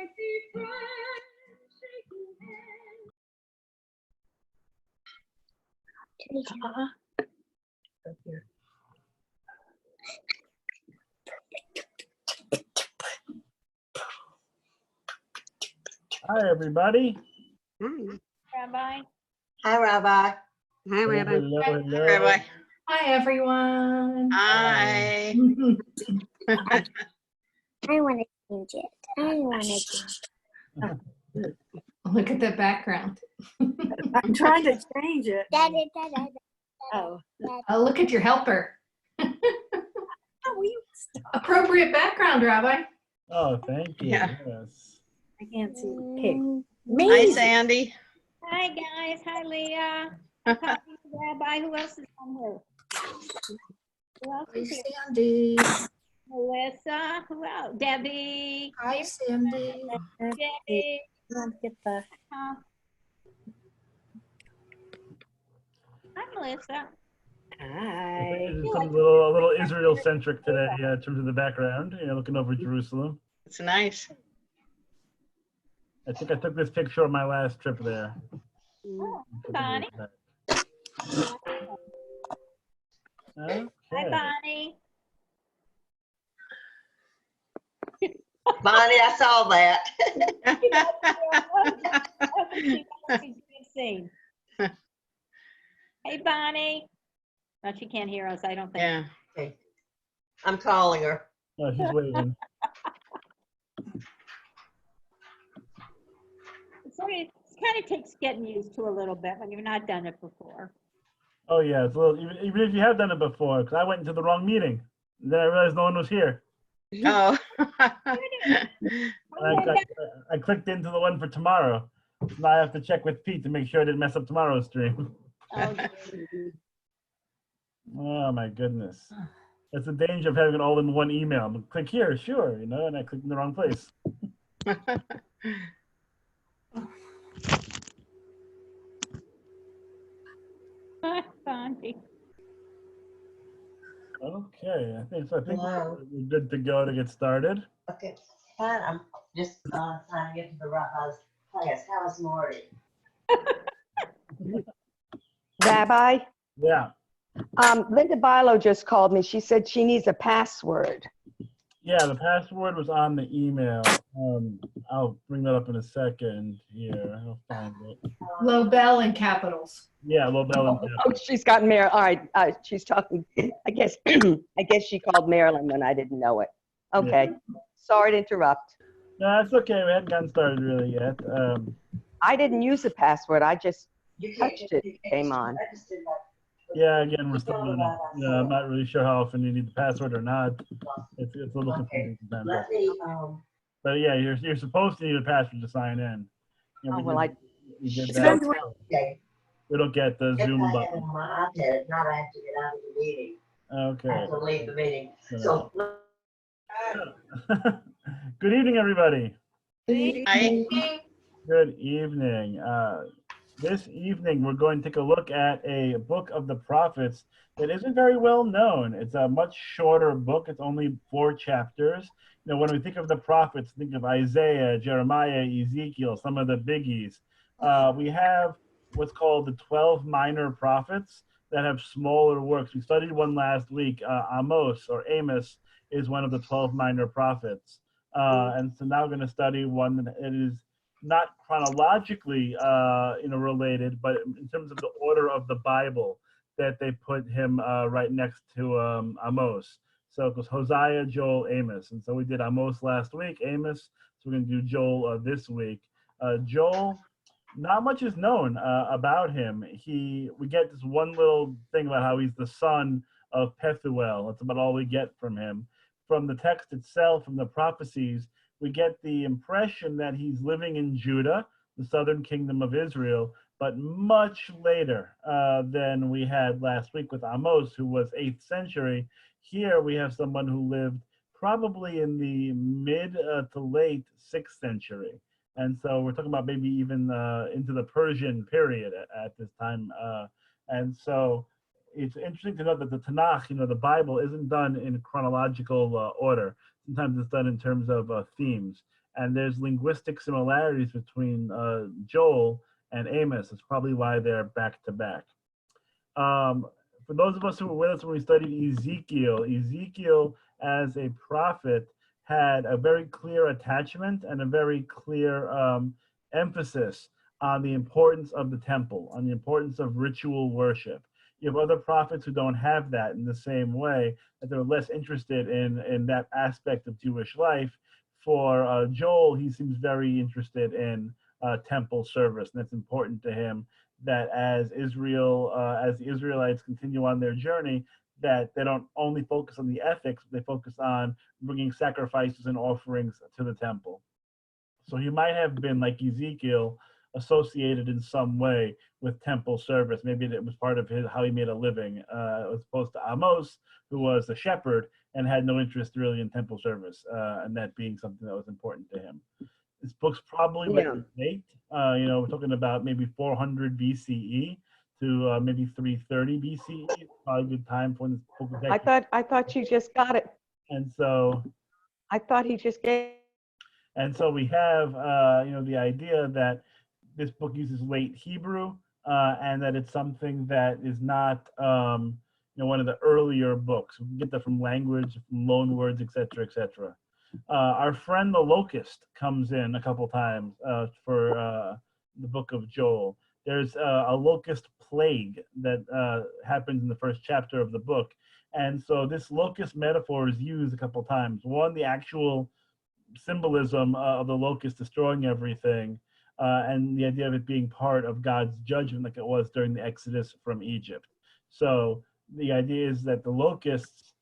Hi, everybody. Rabbi. Hi, Rabbi. Hi, Rabbi. Hello, hello. Rabbi. Hi, everyone. Hi. I want to change it. I want to change it. Look at the background. I'm trying to change it. Da, da, da, da, da, Oh. Oh, look at your helper. Oh, will you stop? Appropriate background, Rabbi. Oh, thank you. Yeah. Yes. I can't see. Okay. Hi, Sandy. Hi, guys. Hi, Leah. I'm talking to Rabbi. Who else is on here? Who else Hi, is here? Sandy. Melissa. Who else? Debbie. Hi, Sandy. Debbie. Get the. Hi, Melissa. Hi. It's a little Israel-centric today in terms of the background. Looking over Jerusalem. It's nice. I think I took this picture on my last trip there. Oh, Bonnie. Okay. Hi, Bonnie. Bonnie, I saw that. Hey, Bonnie. No, she can't hear us, I don't think. Yeah. Okay. I'm calling her. Oh, she's waving. It kind of takes getting used to a little bit when you've not done it before. Oh, yeah. It's a little, even if you have done it before, because I went into the wrong meeting. And then I realized no one was here. Oh. I clicked into the one for tomorrow. Now I have to check with Pete to make sure I didn't mess up tomorrow's stream. Oh, Oh my goodness. That's the danger of having it all in one email. I'm click here, sure, and I clicked in the wrong place. Bonnie. Okay, I think Hello. we're good to go to get started. Okay. Fine. I'm just trying to get to the Rabbi's class. How is Marty? Rabbi, Yeah. Linda Bilo just called me. She said she needs a password. Yeah, the password was on the email. I'll bring that up in a second here. I'll find it. Lobel in capitals. Yeah, Lobel. Oh, she's got Maryland. All right, she's talking. I guess she called Maryland when I didn't know it. Okay, sorry to interrupt. No, that's okay. We hadn't gotten started really yet. I didn't use the password. I just touched it. Came on. Yeah, again, we're still doing it. I'm not really sure how often you need the password or not. It's a little confusing sometimes. But yeah, you're supposed to need a password to sign in. Oh, well, we did It's that. Okay. We don't get the Zoom If I have it button. on my iPad, not I have to get out of the meeting. I Okay. have to leave the meeting. So- So. Good evening, everybody. Hi. Good evening. This evening, we're going to take a look at a book of the prophets that isn't very well known. It's a much shorter book. It's only 4 chapters. When we think of the prophets, think of Isaiah, Jeremiah, Ezekiel, some of the biggies. We have what's called the 12 minor prophets that have smaller works. We studied one last week. Amos is one of the 12 minor prophets. And so now we're going to study one that is not chronologically related, but in terms of the order of the Bible that they put him right next to Amos. So it was Hosea, Joel, Amos. And so we did Amos last week, Amos. So we're going to do Joel this week. Joel, not much is known about him. We get this one little thing about how he's the son of Pethuel. That's about all we get from him. From the text itself, from the prophecies, we get the impression that he's living in Judah, the southern kingdom of Israel, but much later than we had last week with Amos, who was 8th century. Here we have someone who lived probably in the mid to late 6th century. And so we're talking about maybe even into the Persian period at this time. And so it's interesting to note that the Tanakh, the Bible, isn't done in chronological order. Sometimes it's done in terms of themes. And there's linguistic similarities between Joel and Amos. It's probably why they're back to back. For those of us who were with us when we studied Ezekiel, Ezekiel as a prophet had a very clear attachment and a very clear emphasis on the importance of the temple, on the importance of ritual worship. You have other prophets who don't have that in the same way, that they're less interested in that aspect of Jewish life. For Joel, he seems very interested in temple service, and it's important to him that as the Israelites continue on their journey, that they don't only focus on the ethics, they focus on bringing sacrifices and offerings to the temple. So he might have been, like Ezekiel, associated in some way with temple service. Maybe it was part of how he made a living, as opposed to Amos, who was a shepherd and had no interest really in temple service, and that being something that was important to him. This book's probably written late. We're talking about maybe 400 BCE to maybe 330 BCE. It's probably a good time for when this book was actually. I thought you just got it. And so. I thought he just gave. And so we have, the idea that this book uses late Hebrew, and that it's something that is not, one of the earlier books. We can get that from language, from loanwords, et cetera. Our friend the locust comes in a couple times for the book of Joel. There's a locust plague that happens in the first chapter of the book. And so this locust metaphor is used a couple times. One, the actual symbolism of the locust destroying everything, and the idea of it being part of God's judgment like it was during the Exodus from Egypt. So the idea is that the locusts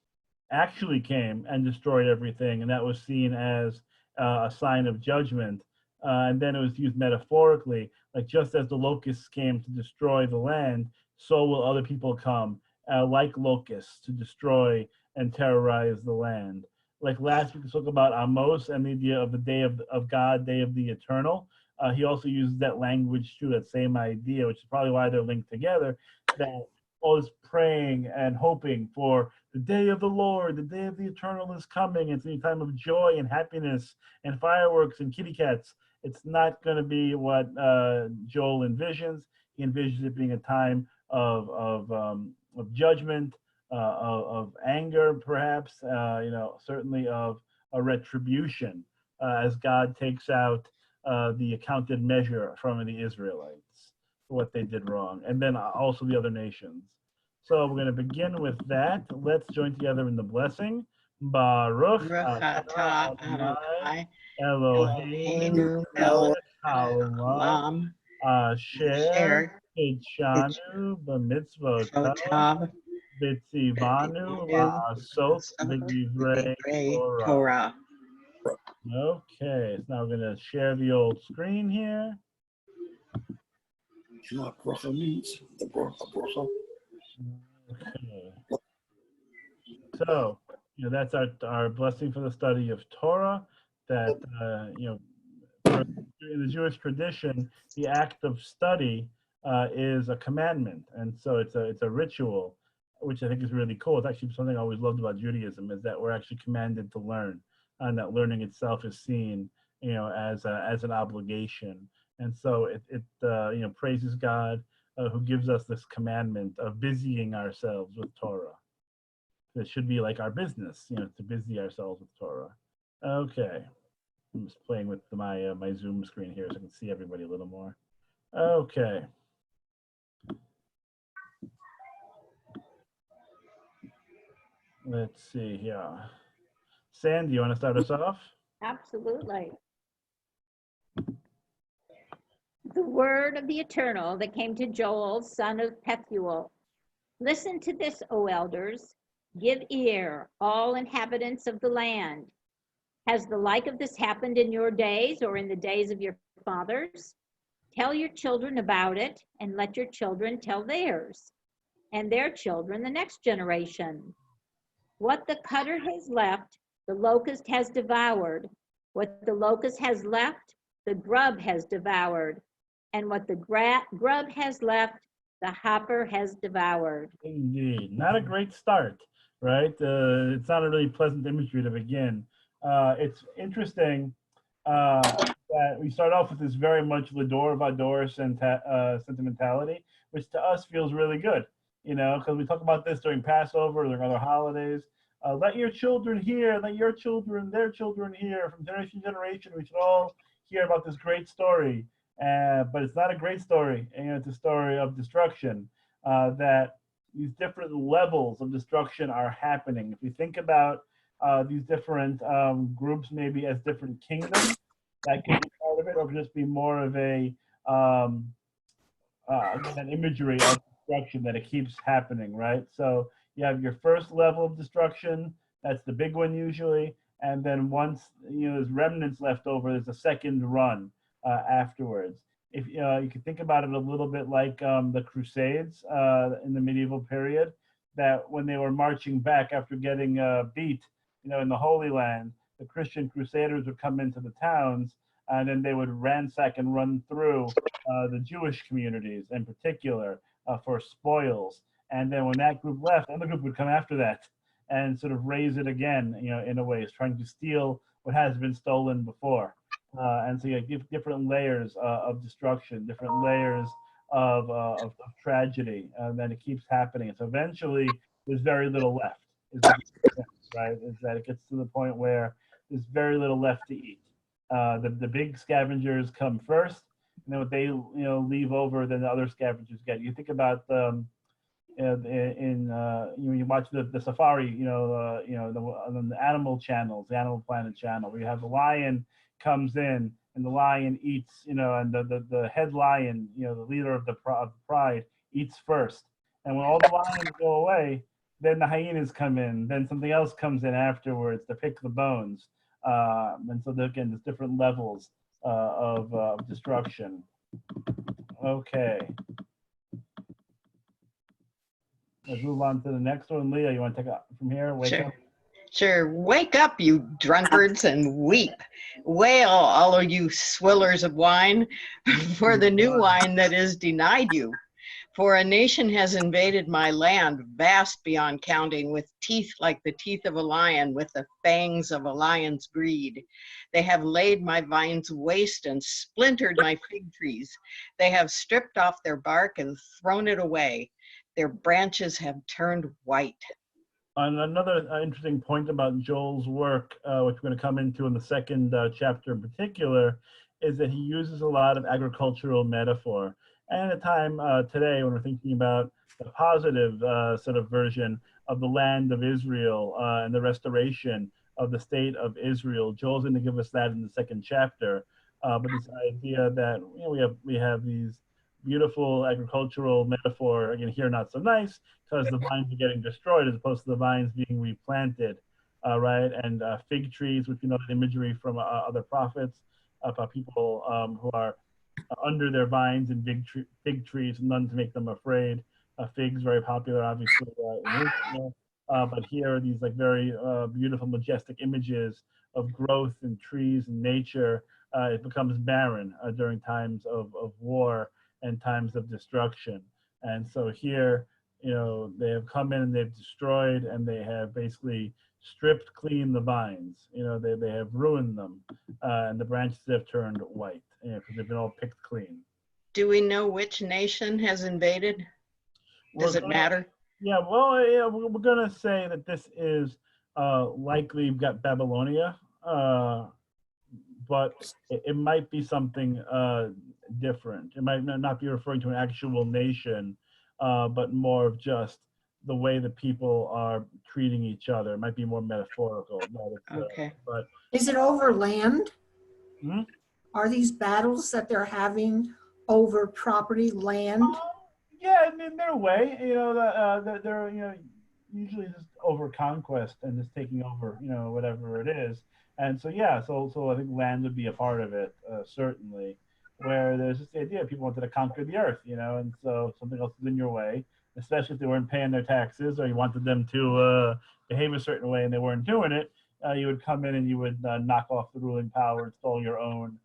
actually came and destroyed everything, and that was seen as a sign of judgment. And then it was used metaphorically, like just as the locusts came to destroy the land, so will other people come like locusts to destroy and terrorize the land. Like last week we spoke about Amos and the idea of the day of God, day of the eternal. He also uses that language too, that same idea, which is probably why they're linked together, that all this praying and hoping for the day of the Lord, the day of the eternal is coming. It's a time of joy and happiness and fireworks and kitty cats. It's not going to be what Joel envisions. He envisions it being a time of judgment, of anger, perhaps, certainly of a retribution as God takes out the accounted measure from the Israelites for what they did wrong, and then also the other nations. So we're going to begin with that. Let's join together in the blessing. Baruch atah Adonai Eloheinu melech haolam asher hidshanu b'mitzvotav v'tzivanu la'asot b'divrei Torah. Okay, so now we're going to share the old screen here. You know what bracha means? The bracha. Okay. So, that's our blessing for the study of Torah. That in the Jewish tradition, the act of study is a commandment, and so it's a ritual, which I think is really cool. It's actually something I always loved about Judaism, is that we're actually commanded to learn, and that learning itself is seen, as an obligation. And so it praises God who gives us this commandment of busying ourselves with Torah. It should be like our business, to busy ourselves with Torah. Okay, I'm just playing with my my Zoom screen here so I can see everybody a little more. Okay. Let's see here. Sandy, you want to start us off? Absolutely. The word of the Eternal that came to Joel, son of Pethuel. Listen to this, O elders. Give ear, all inhabitants of the land. Has the like of this happened in your days or in the days of your fathers? Tell your children about it, and let your children tell theirs, and their children the next generation. What the cutter has left, the locust has devoured. What the locust has left, the grub has devoured. And what the grub has left, the hopper has devoured. Indeed. Not a great start, right? It's not a really pleasant imagery to begin. It's interesting that we start off with this very much Lador Vador sentimentality, which to us feels really good, because we talk about this during Passover, during other holidays. Let your children hear, let your children, their children hear, from generation to generation. We should all hear about this great story. But it's not a great story. It's a story of destruction, that these different levels of destruction are happening. If we think about these different groups maybe as different kingdoms, that could be part of it, or could just be more of um, an imagery of destruction that it keeps happening, right? So you have your first level of destruction, that's the big one usually, and then once there's remnants left over, there's a second run afterwards. If you could think about it a little bit like the Crusades in the medieval period, that when they were marching back after getting beat, in the Holy Land, the Christian crusaders would come into the towns, and then they would ransack and run through the Jewish communities in particular for spoils. And then when that group left, another group would come after that and sort of raise it again, in a way, is trying to steal what has been stolen before. And so you have different layers of destruction, different layers of tragedy, and then it keeps happening. So eventually, there's very little left. Right? Is that it gets to the point where there's very little left to eat. The big scavengers come first, and then what they leave over, then the other scavengers get. You think about you watch the safari, the animal channels, the Animal Planet channel, where you have the lion comes in and the lion eats, and the head lion, the leader of the pride, eats first. And when all the lions go away, then the hyenas come in, then something else comes in afterwards to pick the bones. And so again, there's different levels of destruction. Okay. Let's move on to the next one. Leah, you want to take it from here? Wake Sure. up. Sure. Wake up, you drunkards, and weep. Wail, all of you swillers of wine, for the new wine that is denied you. For a nation has invaded my land, vast beyond counting, with teeth like the teeth of a lion, with the fangs of a lion's breed. They have laid my vines waste and splintered my fig trees. They have stripped off their bark and thrown it away. Their branches have turned white. And another interesting point about Joel's work, which we're going to come into in the second chapter in particular, is that he uses a lot of agricultural metaphor. And at a time today, when we're thinking about the positive sort of version of the land of Israel and the restoration of the state of Israel, Joel's going to give us that in the second chapter. But this idea that we have these beautiful agricultural metaphor, again, here not so nice, because the vines are getting destroyed as opposed to the vines being replanted, right? And fig trees, which we know the imagery from other prophets about people who are under their vines and fig trees, none to make them afraid. Figs, very popular, obviously, in Israel. But here are these like very beautiful, majestic images of growth and trees and nature. It becomes barren during times of war and times of destruction. And so here, they have come in and they've destroyed, and they have basically stripped clean the vines. They have ruined them, and the branches have turned white because they've been all picked clean. Do we know which nation has invaded? Does it matter? Yeah, well, yeah, we're going to say that this is likely got Babylonia, but it might be something different. It might not be referring to an actual nation, but more of just the way the people are treating each other. It might be more metaphorical. Okay. But is it over land? Hmm? Are these battles that they're having over property, land? Yeah, in their way, they're usually just over conquest and just taking over, whatever it is. And so yeah, so I think land would be a part of it, certainly. Where there's just the idea people wanted to conquer the earth, and so something else is in your way, especially if they weren't paying their taxes or you wanted them to behave a certain way and they weren't doing it. You would come in and you would knock off the ruling power, install your own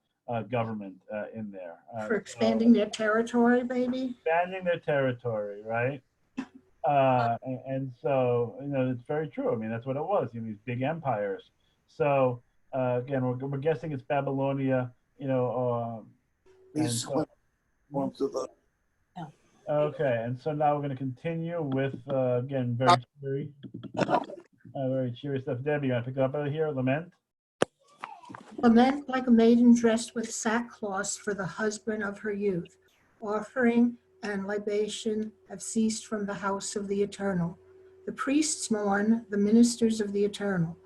government in there. For expanding their territory, maybe? Expanding their territory, right? And so, it's very true. I mean, that's what it was, these big empires. So Again, we're guessing it's Babylonia, and East so, went to the okay, and so now we're going to continue with, again, very cheery stuff. Debbie, you want to pick it up out of here? Lament? Lament like a maiden dressed with sackcloth for the husband of her youth. Offering and libation have ceased from the house of the Eternal. The priests mourn, the ministers of the Eternal.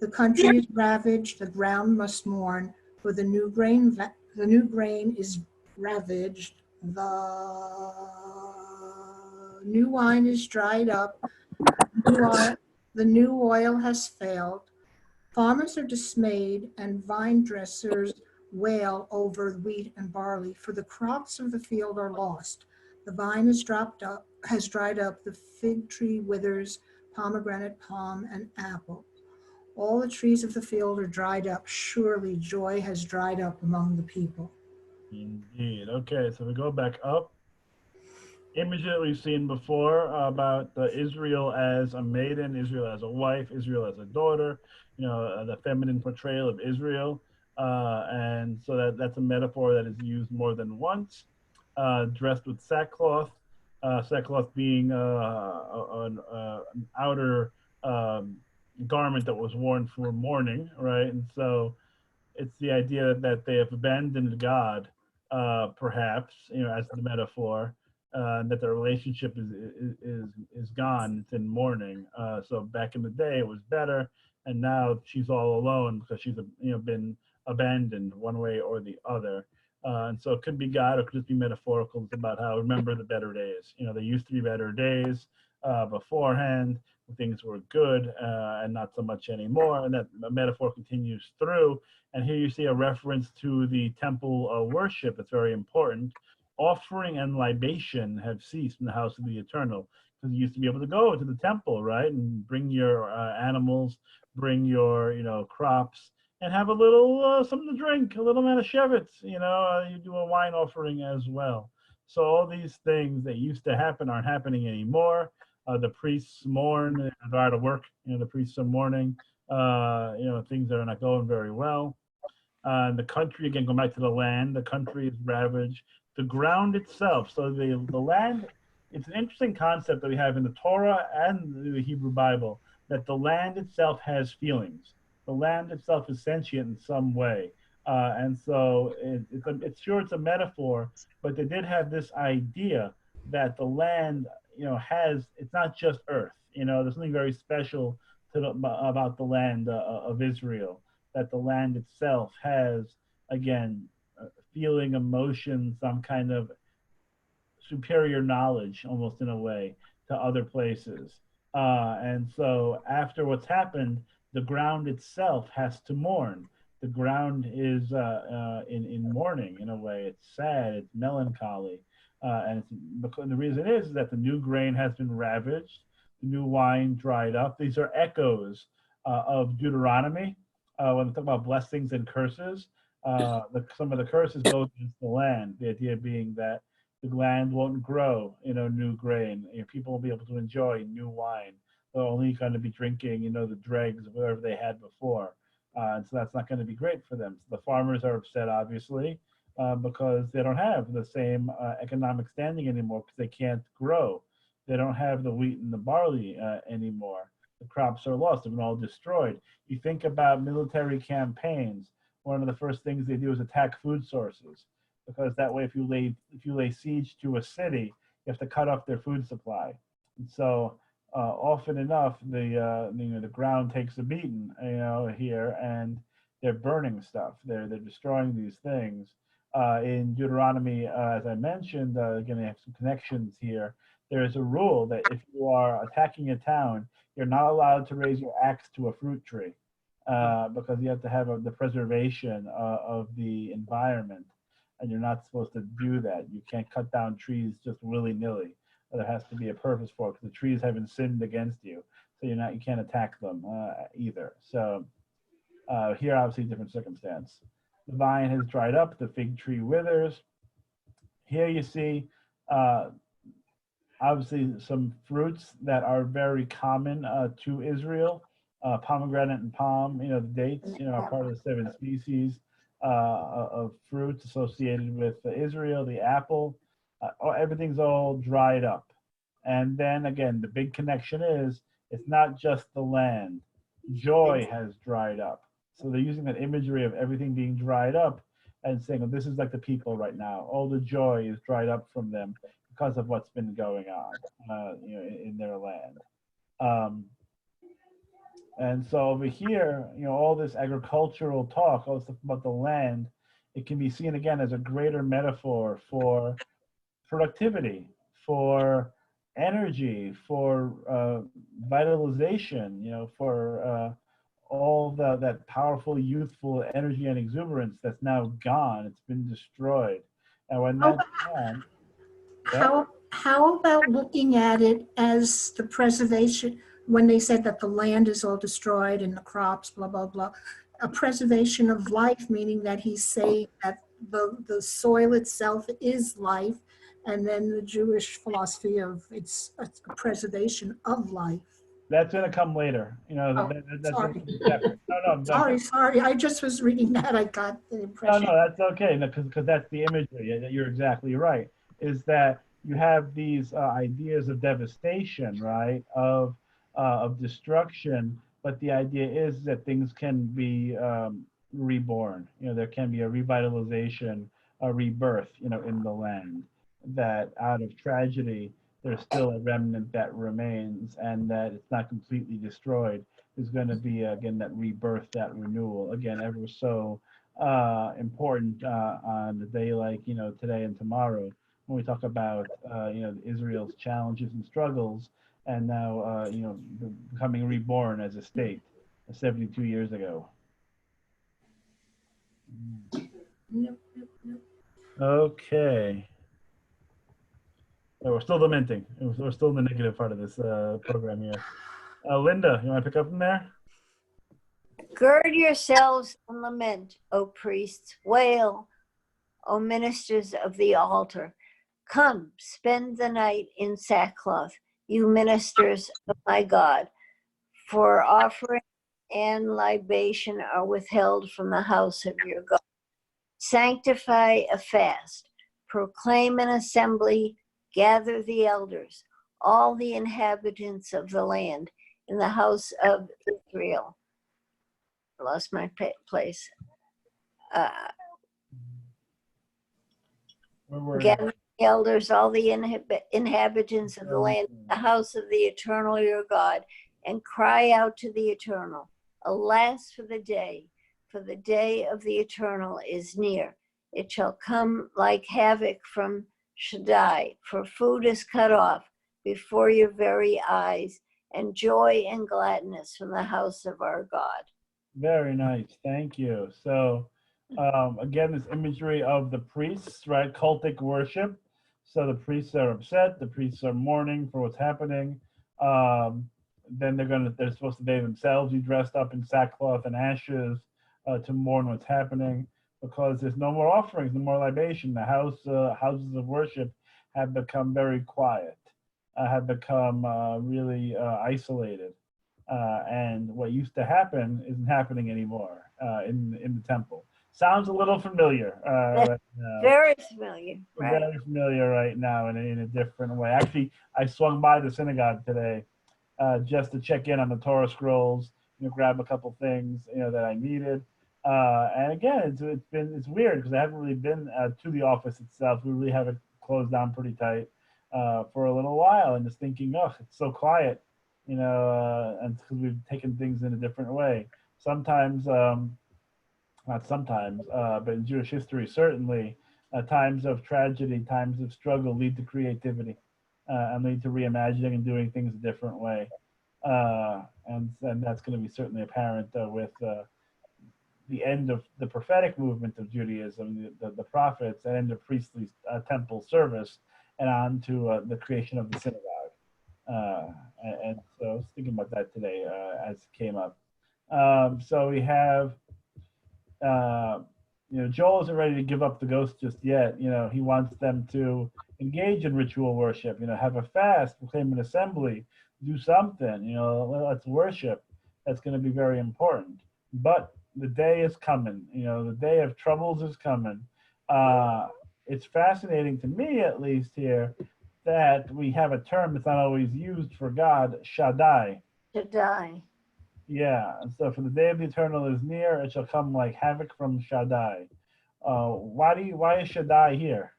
The country is ravaged, the ground must mourn, for the new grain is ravaged, the new wine is dried up, the new oil has failed. Farmers are dismayed, and vine dressers wail over wheat and barley, for the crops of the field are lost. The vine has dried up, the fig tree withers, pomegranate, palm, and apple. All the trees of the field are dried up. Surely joy has dried up among the people. Indeed. Okay, so we go back up. Image that we've seen before about Israel as a maiden, Israel as a wife, Israel as a daughter, the feminine portrayal of Israel. And so that's a metaphor that is used more than once. Dressed with sackcloth, sackcloth being an outer garment that was worn for mourning, right? And so it's the idea that they have abandoned God, perhaps, as the metaphor, that the relationship is gone. It's in mourning. So back in the day, it was better, and now she's all alone because she's been abandoned one way or the other. And so it could be God, or it could just be metaphorical. It's about how remember the better days. There used to be better days beforehand. Things were good and not so much anymore. And that metaphor continues through. And here you see a reference to the temple worship. It's very important. Offering and libation have ceased in the house of the Eternal, because you used to be able to go to the temple, right, and bring your animals, bring your crops, and have a little something to drink, a little manischewitz. You do a wine offering as well. So all these things that used to happen aren't happening anymore. The priests mourn; they're out of work. The priests are mourning. Things are not going very well. The country, again, going back to the land, the country is ravaged. The ground itself, so the land, it's an interesting concept that we have in the Torah and the Hebrew Bible, that the land itself has feelings. The land itself is sentient in some way. And so it's sure it's a metaphor, but they did have this idea that the land, it's not just earth. There's something very special about the land of Israel, that the land itself has, again, feeling, emotion, some kind of superior knowledge, almost in a way, to other places. And so after what's happened, the ground itself has to mourn. The ground is in mourning, in a way. It's sad, it's melancholy. And the reason is that the new grain has been ravaged, the new wine dried up. These are echoes of Deuteronomy. When we talk about blessings and curses, some of the curses go against the land. The idea being that the land won't grow, new grain. People won't be able to enjoy new wine. They're only going to be drinking, the dregs of whatever they had before. And so that's not going to be great for them. So the farmers are upset, obviously, because they don't have the same economic standing anymore, because they can't grow. They don't have the wheat and the barley anymore. The crops are lost, they've been all destroyed. You think about military campaigns, one of the first things they do is attack food sources, because that way if you lay siege to a city, you have to cut off their food supply. And so often enough, the ground takes a beating, here, and they're burning stuff. They're destroying these things. In Deuteronomy, as I mentioned, again, I have some connections here. There is a rule that if you are attacking a town, you're not allowed to raise your axe to a fruit tree, because you have to have the preservation of the environment, and you're not supposed to do that. You can't cut down trees just willy-nilly. There has to be a purpose for it, because the trees haven't sinned against you, so you can't attack them either. So here, obviously, different circumstance. The vine has dried up, the fig tree withers. Here you see, obviously, some fruits that are very common to Israel. pomegranate and palm, the dates, are part of the 7 species of fruits associated with Israel, the apple, everything's all dried up. And then again, the big connection is it's not just the land. Joy has dried up. So they're using that imagery of everything being dried up and saying, oh, this is like the people right now. All the joy is dried up from them because of what's been going on, in their land. And so over here, all this agricultural talk, all this stuff about the land, it can be seen again as a greater metaphor for productivity, for energy, for vitalization, for all that powerful, youthful energy and exuberance that's now gone. It's been destroyed. And when that's gone, How about looking at it as the preservation, when they said that the land is all destroyed and the crops, blah, blah, blah, a preservation of life, meaning that he's saying that the soil itself is life, and then the Jewish philosophy of it's a preservation of life. that's going to come later. That's Sorry. Sorry. I just was reading that. I got the impression. No, that's okay. Because that's the imagery. You're exactly right. Is that you have these ideas of devastation, right? Of destruction, but the idea is that things can be reborn. There can be a revitalization, a rebirth, in the land. That out of tragedy, there's still a remnant that remains, and that it's not completely destroyed. There's going to be again that rebirth, that renewal, again ever so important on a day like today and tomorrow, when we talk about Israel's challenges and struggles, and now becoming reborn as a state 72 years ago. Okay. Oh, we're still lamenting. We're still in the negative part of this program here. Linda, you want to pick up from there? Gird yourselves and lament, O priests. Wail, O ministers of the altar. Come, spend the night in sackcloth, you ministers of my God. For offering and libation are withheld from the house of your God. Sanctify a fast. Proclaim an assembly. Gather the elders, all the inhabitants of the land, in the house of Israel. I lost my place. Gather the elders, all the inhabitants of the land, in the house of the eternal your God, and cry out to the eternal. Alas for the day of the eternal is near. It shall come like havoc from Shaddai, for food is cut off before your very eyes, and joy and gladness from the house of our God. Very nice, thank you. So again, this imagery of the priests, right? Cultic worship. So the priests are upset, the priests are mourning for what's happening. Then they're supposed to, they themselves be dressed up in sackcloth and ashes to mourn what's happening, because there's no more offerings, no more libation. The houses of worship have become very quiet, have become really isolated. And what used to happen isn't happening anymore in the temple. Sounds a little familiar. Very familiar. Right? Very familiar right now in a different way. Actually, I swung by the synagogue today just to check in on the Torah scrolls, grab a couple things that I needed. And again, it's weird because I haven't really been to the office itself. We really have it closed down pretty tight for a little while, and just thinking, oh, it's so quiet, and because we've taken things in a different way. Sometimes, not sometimes, but in Jewish history, certainly, times of tragedy, times of struggle lead to creativity and lead to reimagining and doing things a different way. And that's going to be certainly apparent with the end of the prophetic movement of Judaism, the prophets, and end of priestly temple service, and on to the creation of the synagogue. And so I was thinking about that today as it came up. So we have, Joel isn't ready to give up the ghost just yet. He wants them to engage in ritual worship, have a fast, proclaim an assembly, do something, let's worship. that's going to be very important. But the day is coming. The day of troubles is coming. It's fascinating to me, at least here, that we have a term that's not always used for God, Shaddai. Shaddai. Yeah, and so for the day of the eternal is near, it shall come like havoc from Shaddai. Why is Shaddai here?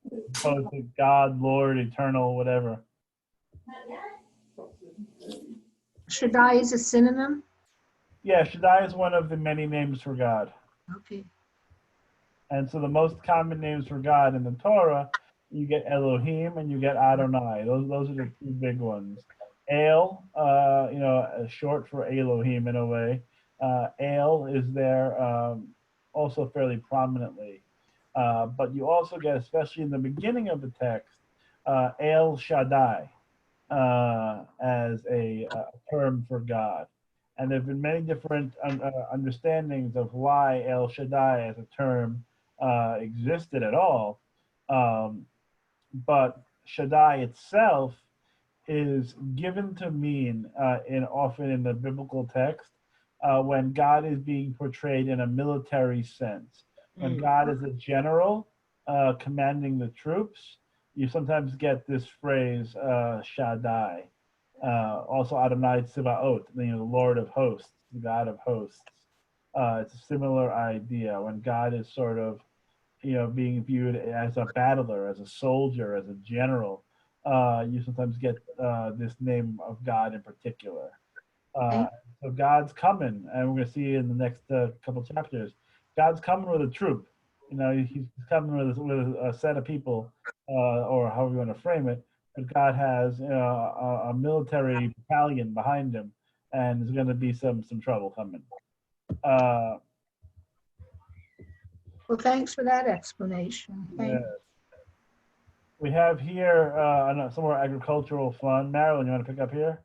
Opposed to God, Lord, eternal, whatever. Shaddai is a synonym? Yeah, Shaddai is one of the many names for God. Okay. And so the most common names for God in the Torah, you get Elohim and you get Adonai. Those are the two big ones. El, short for Elohim in a way. El is there also fairly prominently. But you also get, especially in the beginning of the text, El Shaddai as a term for God. And there have been many different understandings of why El Shaddai as a term existed at all. But Shaddai itself is given to mean often in the biblical text when God is being portrayed in a military sense. When God is a general commanding the troops, you sometimes get this phrase Shaddai. Also Adonai Tzivaot, the Lord of hosts, the God of hosts. It's a similar idea when God is sort of being viewed as a battler, as a soldier, as a general. You sometimes get this name of God in particular. So God's coming, and we're going to see in the next couple chapters, God's coming with a troop. He's coming with a set of people, or however you want to frame it. But God has a military battalion behind him, and there's going to be some trouble coming. Well, thanks for that explanation. Yes. We have here some more agricultural fun. Marilyn, you want to pick up here?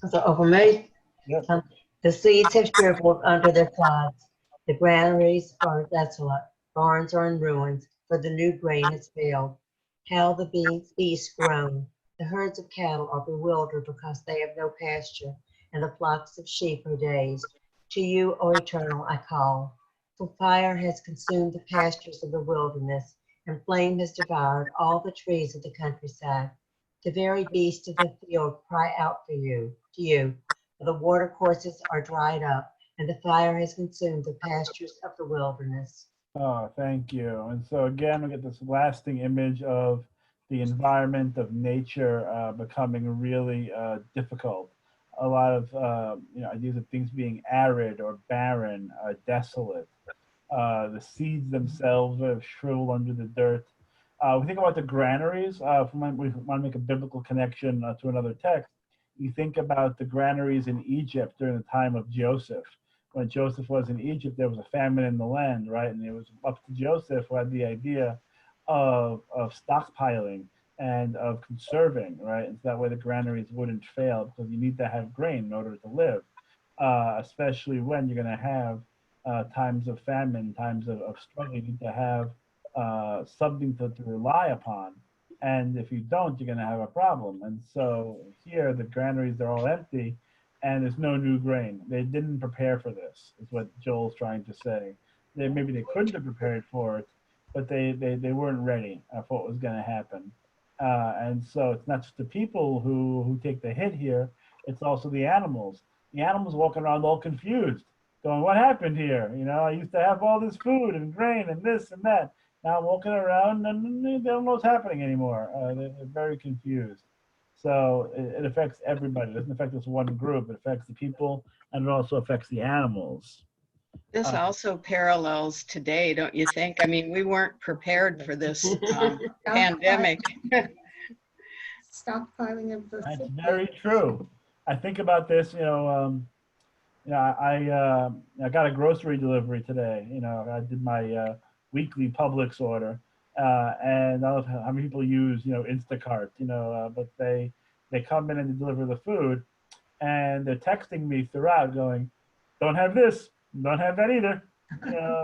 So for me, Yep. the seeds have shriveled under their clods. The granaries are desolate. Barns are in ruins, for the new grain has failed. How the beasts groan. The herds of cattle are bewildered because they have no pasture, and the flocks of sheep are dazed. To you, O Eternal, I call. For fire has consumed the pastures of the wilderness, and flame has devoured all the trees of the countryside. The very beasts of the field cry out to you. For the water courses are dried up, and the fire has consumed the pastures of the wilderness. Oh, thank you. And so again, we get this lasting image of the environment of nature becoming really difficult. A lot of ideas of things being arid or barren, desolate. The seeds themselves have shriveled under the dirt. We think about the granaries. When we want to make a biblical connection to another text, you think about the granaries in Egypt during the time of Joseph. When Joseph was in Egypt, there was a famine in the land, right? And it was up to Joseph who had the idea of stockpiling and of conserving, right? And so that way the granaries wouldn't fail, because you need to have grain in order to live, especially when you're going to have times of famine, times of struggle. You need to have something to rely upon. And if you don't, you're going to have a problem. And so here, the granaries are all empty, and there's no new grain. They didn't prepare for this, is what Joel's trying to say. Maybe they couldn't have prepared for it, but they weren't ready for what was going to happen. And so it's not just the people who take the hit here, it's also the animals. The animals walking around all confused, going, what happened here? I used to have all this food and grain and this and that. Now I'm walking around and they don't know what's happening anymore. They're very confused. So it affects everybody. It doesn't affect this one group. It affects the people, and it also affects the animals. This also parallels today, don't you think? I mean, we weren't prepared for this pandemic. Stockpiling of the That's food. very true. I think about this, I got a grocery delivery today. I did my weekly Publix order, and I don't know how many people use Instacart, but they come in and they deliver the food, and they're texting me throughout going, don't have this, don't have that either,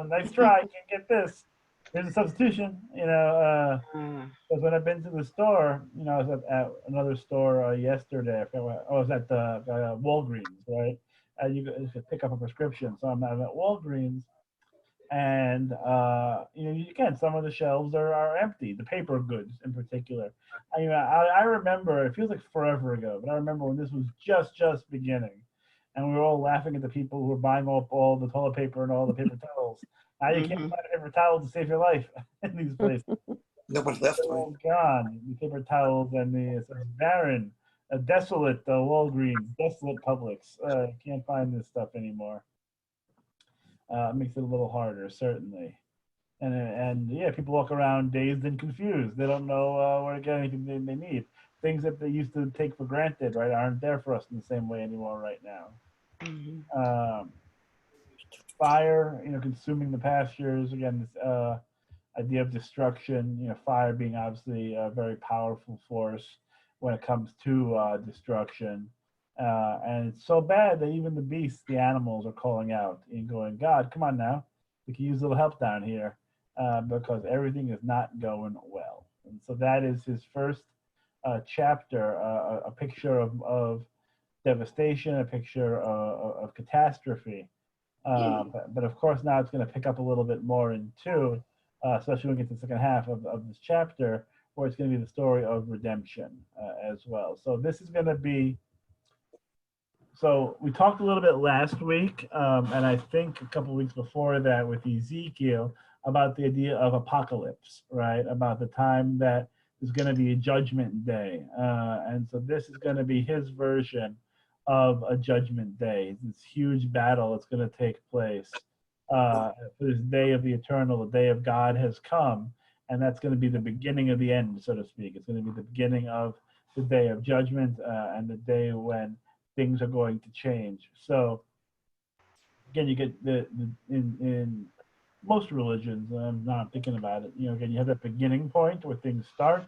nice try, can't get this. There's a substitution, because when I've been to the store, I was at another store yesterday. I forgot I was at the Walgreens, right? You could pick up a prescription. So I'm at Walgreens, and again, some of the shelves are empty. The paper goods, in particular. I remember. It feels like forever ago, but I remember when this was just beginning, and we were all laughing at the people who were buying up all the toilet paper and all the paper towels. Now you can't find a paper towel to save your life in these places. Nobody left, right? Oh, gone. The paper towels and the barren, desolate Walgreens, desolate Publix. Can't find this stuff anymore. Makes it a little harder, certainly. And yeah, people walk around dazed and confused. They don't know where to get anything they need. Things that they used to take for granted, right, aren't there for us in the same way anymore right now. Fire, consuming the pastures. Again, this idea of destruction. Fire being obviously a very powerful force when it comes to destruction. And it's so bad that even the beasts, the animals, are calling out and going, God, come on now. We can use a little help down here because everything is not going well. And so that is his first chapter, a picture of devastation, a picture of catastrophe. But of course, now it's going to pick up a little bit more in two, especially when we get to the second half of this chapter, where it's going to be the story of redemption as well. So this is going to be. So we talked a little bit last week, and I think a couple of weeks before that with Ezekiel about the idea of apocalypse, right? About the time that there's going to be a judgment day. And so this is going to be his version of a judgment day, this huge battle that's going to take place. This day of the eternal, the day of God has come, and that's going to be the beginning of the end, so to speak. It's going to be the beginning of the day of judgment and the day when things are going to change. So again, you get in most religions, now I'm thinking about it, again, you have that beginning point where things start,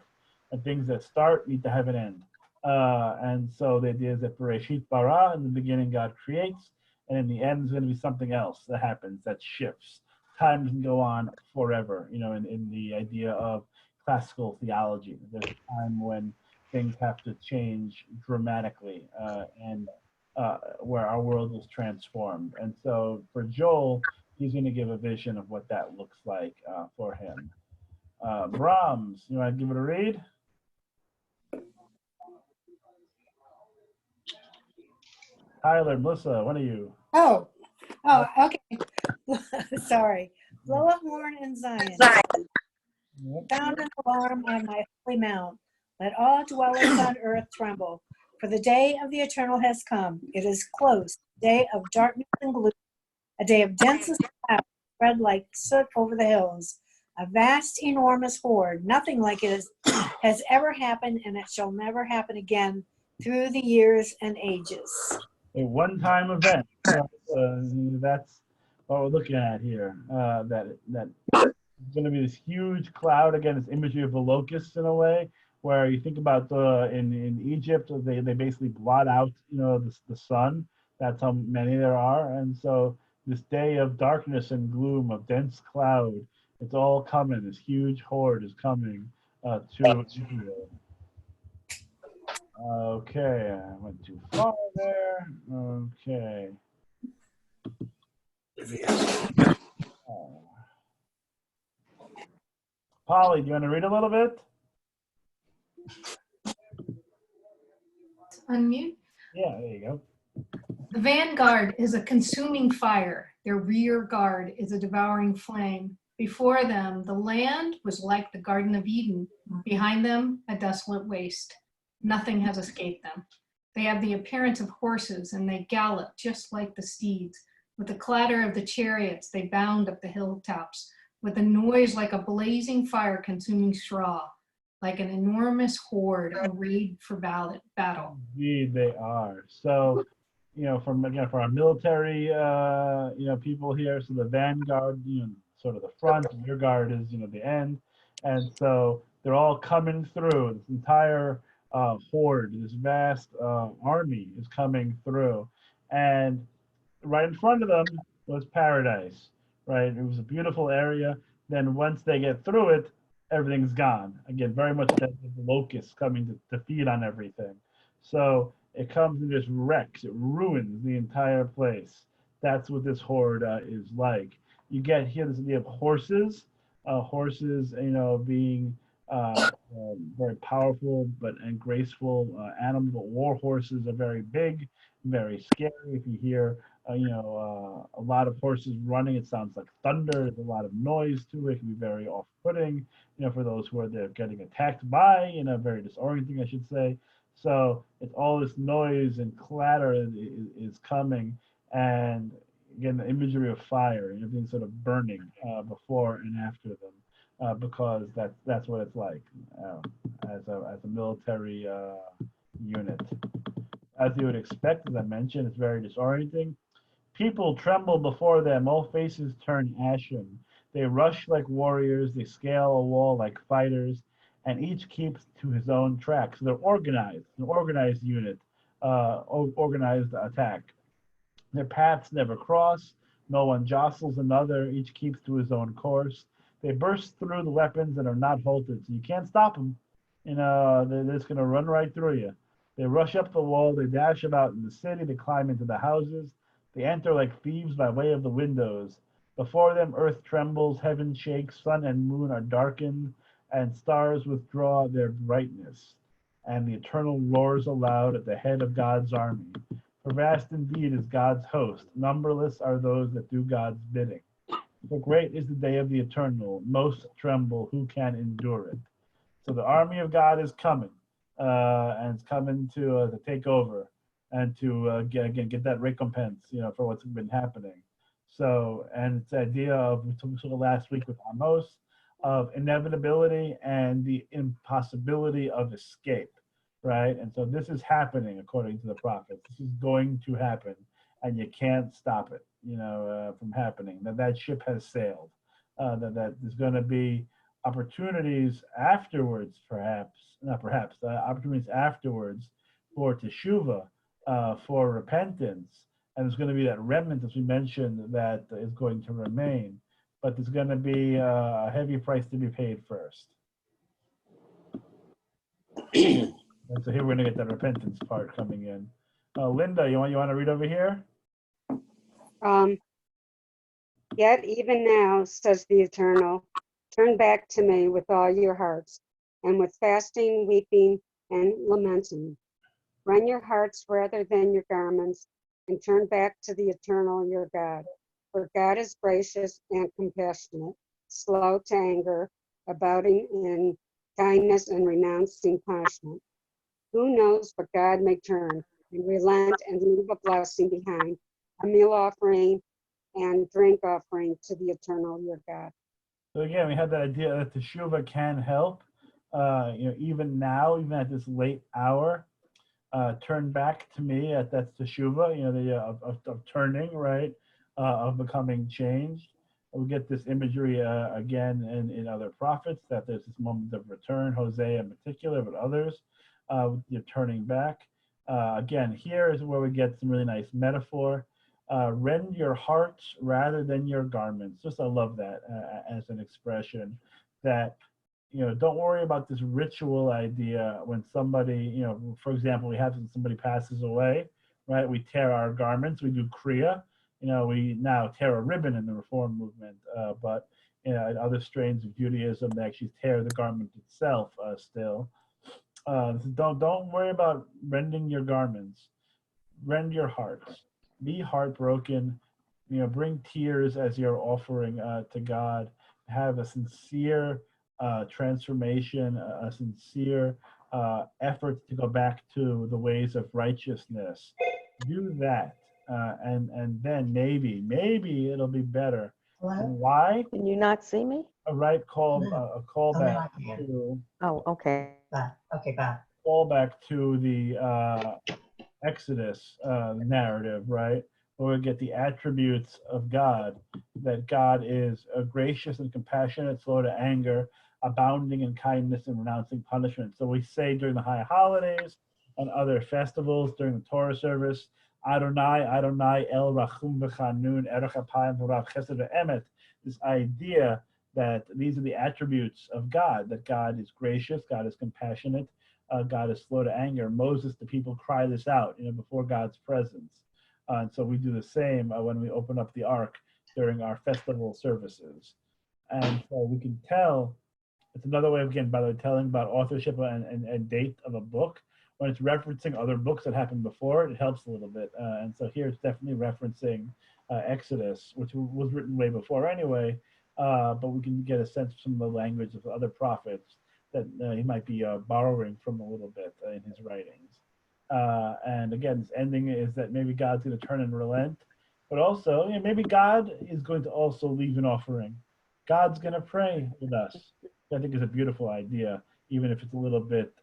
and things that start need to have an end. And so the idea is that Bereshit bara, in the beginning God creates, and in the end is going to be something else that happens, that shifts. Time can go on forever, in the idea of classical theology. There's a time when things have to change dramatically, and where our world is transformed. And so for Joel, he's going to give a vision of what that looks like for him. Brahms, you want to give it a read? Tyler, Melissa, what are you? Oh, okay. Sorry. Blow a horn in Zion. Sound an alarm on my holy mount. Let all dwellers on earth tremble. For the day of the eternal has come. It is close. A day of darkness and gloom. A day of densest cloud spread like soot over the hills. A vast, enormous horde. Nothing like it has ever happened, and it shall never happen again through the years and ages. A one-time event. That's what we're looking at here. That it's going to be this huge cloud. Again, it's imagery of the locusts in a way, where you think about in Egypt, they basically blot out the sun. That's how many there are. And so this day of darkness and gloom, of dense cloud, it's all coming. This huge horde is coming to Israel. Okay, I went too far there. Okay. Polly, do you want to read a little bit? Unmute. Yeah, there you go. The vanguard is a consuming fire. Their rear guard is a devouring flame. Before them, the land was like the Garden of Eden. Behind them, a desolate waste. Nothing has escaped them. They have the appearance of horses, and they gallop just like the steeds. With the clatter of the chariots, they bound up the hilltops, with a noise like a blazing fire consuming straw, like an enormous horde arrayed for battle. Indeed, they are. So, for our military, people here, so the vanguard, sort of the front, rear guard is, the end. And so they're all coming through. This entire horde, this vast army is coming through. And right in front of them was paradise, right? It was a beautiful area. Then once they get through it, everything's gone. Again, very much that the locusts coming to feed on everything. So it comes and just wrecks, it ruins the entire place. That's what this horde is like. You get here this idea of horses, horses, being very powerful and graceful animals. But war horses are very big, very scary. If you hear, a lot of horses running, it sounds like thunder. There's a lot of noise to it. It can be very off-putting, for those who are there getting attacked by, very disorienting, I should say. So it's all this noise and clatter is coming, and again, the imagery of fire and everything sort of burning before and after them, because that's what it's like as a military unit. As you would expect, as I mentioned, it's very disorienting. People tremble before them, all faces turn ashen. They rush like warriors, they scale a wall like fighters, and each keeps to his own track. So they're organized, an organized unit, organized attack. Their paths never cross, no one jostles another, each keeps to his own course. They burst through the weapons and are not halted, so you can't stop them. They're just going to run right through you. They rush up the wall, they dash about in the city, they climb into the houses. They enter like thieves by way of the windows. Before them, earth trembles, heaven shakes, sun and moon are darkened, and stars withdraw their brightness. And the eternal roars aloud at the head of God's army. For vast indeed is God's host, numberless are those that do God's bidding. For great is the day of the eternal, most tremble, who can endure it? So the army of God is coming, and it's coming to take over and to get that recompense, for what's been happening. So, and it's the idea of, we talked about last week with Amos, of inevitability and the impossibility of escape, right? And so this is happening according to the prophets. This is going to happen, and you can't stop it, from happening. That ship has sailed. That there's going to be opportunities afterwards, opportunities afterwards for teshuvah, for repentance, and there's going to be that remnant, as we mentioned, that is going to remain. But there's going to be a heavy price to be paid first. And so here we're going to get that repentance part coming in. Linda, you want to read over here? Yet even now, says the Eternal, turn back to me with all your hearts, and with fasting, weeping, and lamenting. Rend your hearts rather than your garments, and turn back to the Eternal your God. For God is gracious and compassionate, slow to anger, abounding in kindness and renouncing punishment. Who knows but God may turn and relent and leave a blessing behind, a meal offering and drink offering to the Eternal your God. So again, we had that idea that teshuvah can help, even now, even at this late hour. Turn back to me, that's teshuvah, of turning, right, of becoming changed. We get this imagery again in other prophets, that there's this moment of return, Hosea in particular, but others, you're turning back. Again, here is where we get some really nice metaphor. Rend your hearts rather than your garments. Just, I love that as an expression, that don't worry about this ritual idea when somebody, for example, we have somebody passes away, right? We tear our garments, we do kriya. We now tear a ribbon in the Reform movement, but in other strains of Judaism, they actually tear the garment itself still. Don't worry about rending your garments. Rend your hearts. Be heartbroken. Bring tears as your offering to God. Have a sincere transformation, a sincere effort to go back to the ways of righteousness. Do that, and then maybe it'll be better. And why? Can you not see me? A callback to. Oh, okay. Okay, bye. Callback to the Exodus narrative, right? Where we get the attributes of God, that God is gracious and compassionate, slow to anger, abounding in kindness and renouncing punishment. So we say during the high holidays and other festivals, during the Torah service, Adonai, Adonai, El Rachum V'Chanun, Erech Apayim V'Rav Chesed V'Emet, this idea that these are the attributes of God, that God is gracious, God is compassionate, God is slow to anger. Moses, the people cry this out, before God's presence. And so we do the same when we open up the ark during our festival services. And so we can tell, it's another way of, again, by the way, telling about authorship and date of a book. When it's referencing other books that happened before, it helps a little bit. And so here it's definitely referencing Exodus, which was written way before anyway, but we can get a sense of some of the language of other prophets that he might be borrowing from a little bit in his writings. And again, this ending is that maybe God's going to turn and relent, but also maybe God is going to also leave an offering. God's going to pray with us. I think is a beautiful idea, even if it's a little bit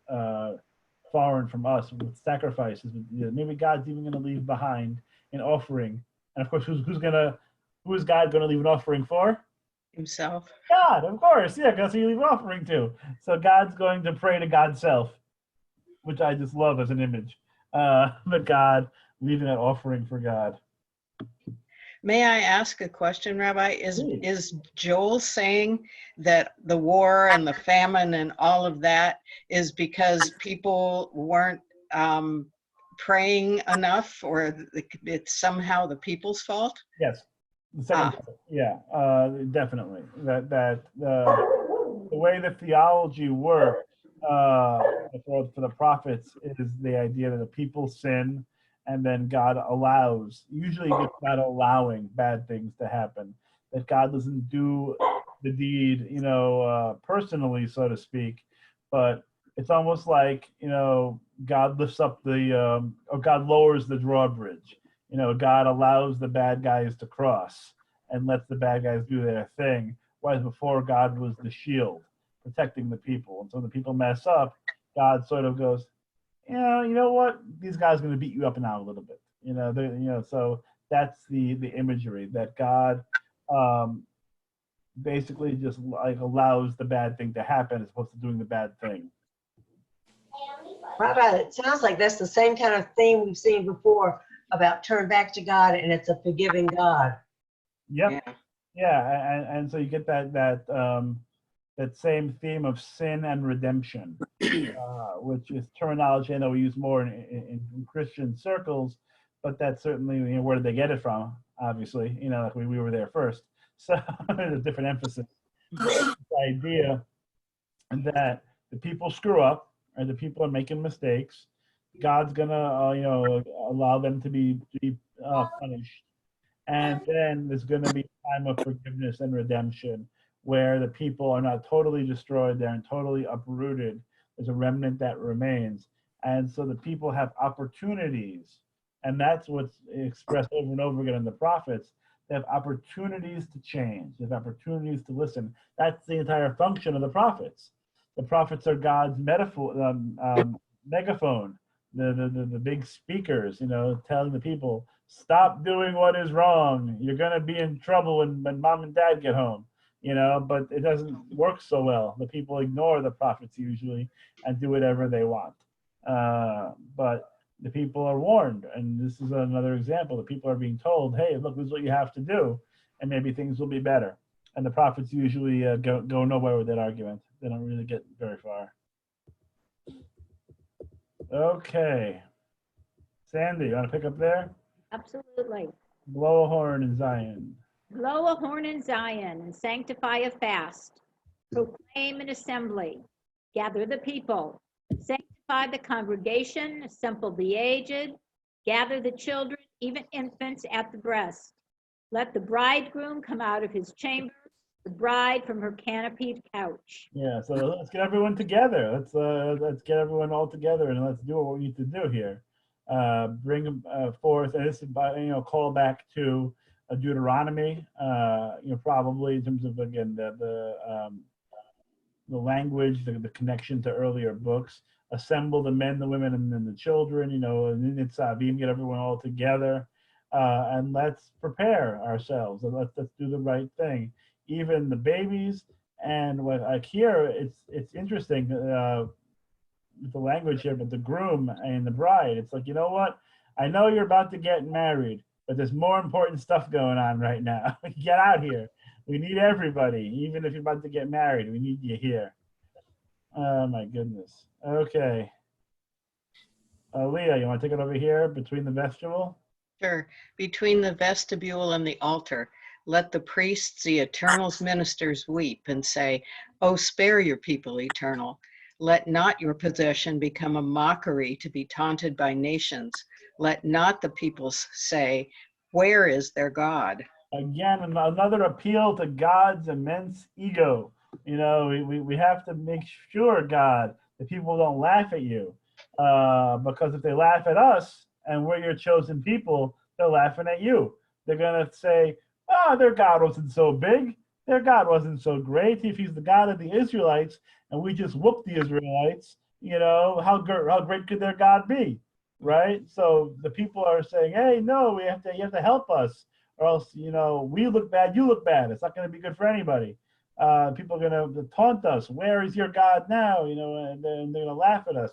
foreign from us with sacrifices. Maybe God's even going to leave behind an offering. And of course, who is God going to leave an offering for? Himself. God, of course. Yeah, because he leave an offering to. So God's going to pray to God's self, which I just love as an image. But God leaving an offering for God. May I ask a question, Rabbi? Is Joel saying that the war and the famine and all of that is because people weren't praying enough, or it's somehow the people's fault? Yes. The second part. Yeah, definitely. That the way the theology works for the prophets is the idea that the people sin, and then God allows, usually it's God allowing bad things to happen, that God doesn't do the deed, personally, so to speak, but it's almost like, God lifts up or God lowers the drawbridge. God allows the bad guys to cross and lets the bad guys do their thing, whereas before God was the shield protecting the people. And so when the people mess up, God sort of goes, you know what? These guys are going to beat you up and out a little bit. So that's the imagery that God basically just like allows the bad thing to happen as opposed to doing the bad thing. Rabbi, it sounds like that's the same kind of theme we've seen before about turn back to God, and it's a forgiving God. Yep. And so you get that same theme of sin and redemption, which is terminology I know we use more in Christian circles, but that's certainly, where did they get it from? Obviously, like we were there first. So there's a different emphasis. The idea that the people screw up, or the people are making mistakes, God's gonna, allow them to be punished, and then there's gonna be time of forgiveness and redemption, where the people are not totally destroyed, they're totally uprooted. There's a remnant that remains, and so the people have opportunities, and that's what's expressed over and over again in the prophets. They have opportunities to change. They have opportunities to listen. That's the entire function of the prophets. The prophets are God's megaphone, the big speakers, telling the people, stop doing what is wrong. You're going to be in trouble when mom and dad get home, but it doesn't work so well. The people ignore the prophets usually and do whatever they want. But the people are warned, and this is another example. The people are being told, hey, look, this is what you have to do, and maybe things will be better. And the prophets usually go nowhere with that argument. They don't really get very far. Okay. Sandy, you want to pick up there? Absolutely. Blow a horn in Zion. Blow a horn in Zion and sanctify a fast. Proclaim an assembly. Gather the people. Sanctify the congregation. Assemble the aged. Gather the children, even infants at the breast. Let the bridegroom come out of his chamber, the bride from her canopied couch. Yeah, so let's get everyone together. Let's get everyone all together, and let's do what we need to do here. Bring them forth, and this is call back to Deuteronomy. Probably in terms of, again, the language, the connection to earlier books. Assemble the men, the women, and then the children. And it's get everyone all together, and let's prepare ourselves. And let's do the right thing. Even the babies, and what like here, it's interesting with the language here, but the groom and the bride, it's like, you know what? I know you're about to get married, but there's more important stuff going on right now. Get out here. We need everybody. Even if you're about to get married, we need you here. Oh, my goodness. Okay. Leah, you want to take it over here between the vestibule? Sure. Between the vestibule and the altar, let the priests, the Eternal's ministers, weep and say, "Oh, spare your people, Eternal. Let not your possession become a mockery to be taunted by nations. Let not the peoples say, 'Where is their God?'" Again, another appeal to God's immense ego. You know, we have to make sure, God, that people don't laugh at you. Because if they laugh at us and we're your chosen people, they're laughing at you. They're going to say, oh, their God wasn't so big. Their God wasn't so great. If he's the God of the Israelites and we just whooped the Israelites, you know, how great could their God be? Right? So the people are saying, hey, no, you have to help us, or else, you know, we look bad, you look bad. It's not going to be good for anybody. People are going to taunt us. Where is your God now? You know, and they're going to laugh at us.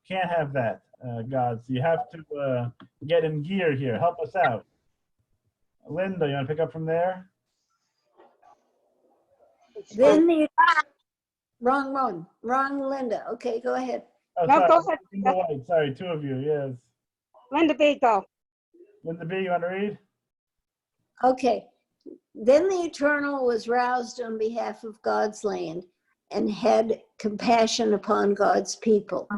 Can't have that, God. So you have to get in gear here. Help us out. Linda, you want to pick up from there? Then the wrong Linda. Okay, go ahead. Oh, No, sorry. go ahead. Linda White. Sorry, two of you. Yes. Linda B, go. Linda B, you want to read? Okay. Then the Eternal was roused on behalf of God's land and had compassion upon God's people.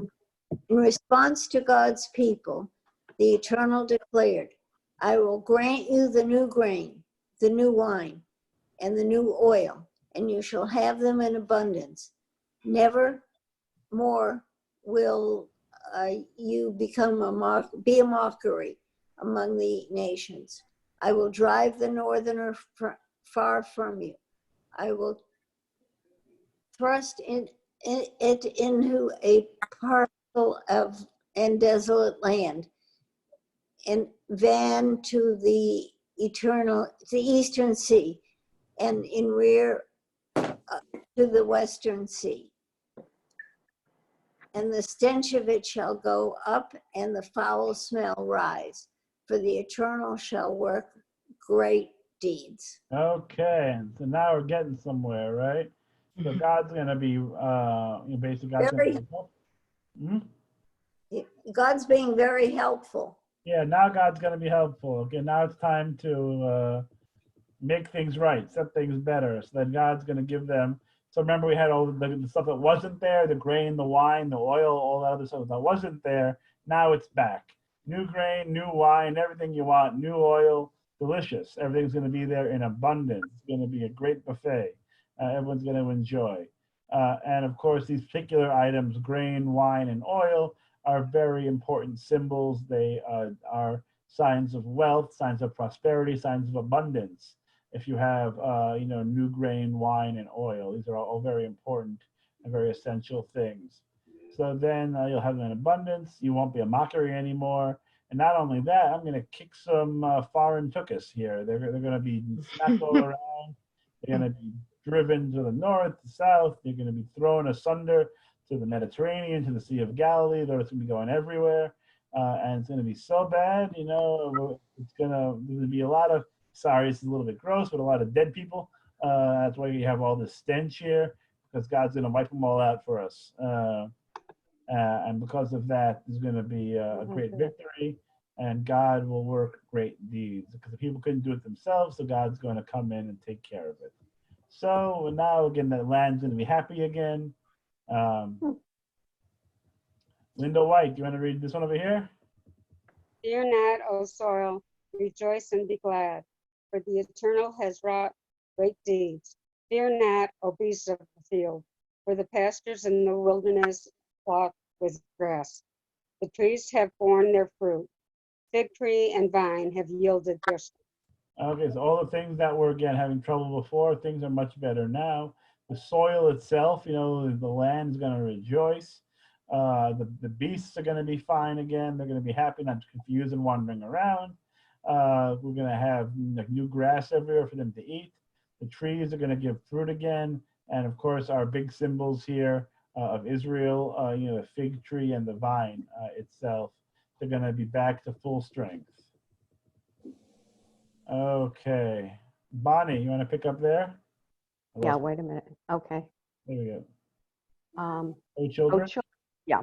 In response to God's people, the Eternal declared, I will grant you the new grain, the new wine, and the new oil, and you shall have them in abundance. Never more will you become be a mockery among the nations. I will drive the northerner far from you. I will thrust it into a parcel of and desolate land, and van to the eastern sea, and in rear to the western sea. And the stench of it shall go up, and the foul smell rise, for the Eternal shall work great deeds. Okay, so now we're getting somewhere, right? So God's going to be, basically God's going to be helpful. God's being very helpful. Yeah, now God's going to be helpful. Okay, now it's time to make things right, set things better. So then God's going to give them. So remember, we had all the stuff that wasn't there, the grain, the wine, the oil, all that other stuff that wasn't there. Now it's back. New grain, new wine, everything you want, new oil, delicious. Everything's going to be there in abundance. It's going to be a great buffet. Everyone's going to enjoy. And of course, these particular items, grain, wine, and oil, are very important symbols. They are signs of wealth, signs of prosperity, signs of abundance. If you have, new grain, wine, and oil, these are all very important and very essential things. So then you'll have them in abundance. You won't be a mockery anymore. And not only that, I'm going to kick some foreign tuchus here. They're going to be smacked all around. They're going to be driven to the north, the south. They're going to be thrown asunder to the Mediterranean, to the Sea of Galilee. They're going to be going everywhere. And it's going to be so bad, there's going to be a lot of, sorry, this is a little bit gross, but a lot of dead people. That's why you have all this stench here, because God's going to wipe them all out for us. And because of that, there's going to be a great victory, and God will work great deeds, because the people couldn't do it themselves, so God's going to come in and take care of it. So now, again, the land's going to be happy again. Linda White, do you want to read this one over here? Fear not, O soil, rejoice and be glad, for the Eternal has wrought great deeds. Fear not, O beasts of the field, for the pastures in the wilderness clothed with grass. The trees have borne their fruit. Fig tree and vine have yielded their fruit. Okay, so all the things that were, again, having trouble before, things are much better now. The soil itself, the land is going to rejoice. The beasts are going to be fine again. They're going to be happy, not confused and wandering around. We're going to have new grass everywhere for them to eat. The trees are going to give fruit again. And of course, our big symbols here of Israel, the fig tree and the vine itself, they're going to be back to full strength. Okay. Bonnie, you want to pick up there? Yeah, wait a minute. Okay. There we go. Um, Oh, oh, children. yeah.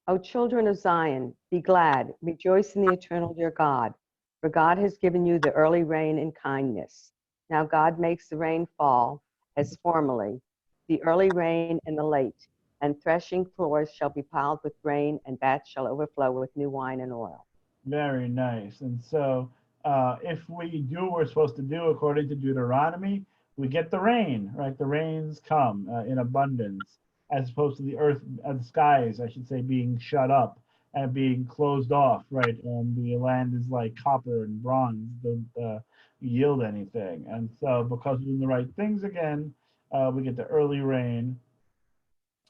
O children of Zion, be glad, rejoice in the eternal your God, for God has given you the early rain in kindness. Now God makes the rain fall as formerly, the early rain and the late, and threshing floors shall be piled with grain, and vats shall overflow with new wine and oil. Very nice. And so, if we do what we're supposed to do according to Deuteronomy, we get the rain, right? The rains come in abundance, as opposed to the earth, the skies, I should say, being shut up and being closed off, right? And the land is like copper and bronze, don't yield anything. And so, because we're doing the right things again, we get the early rain,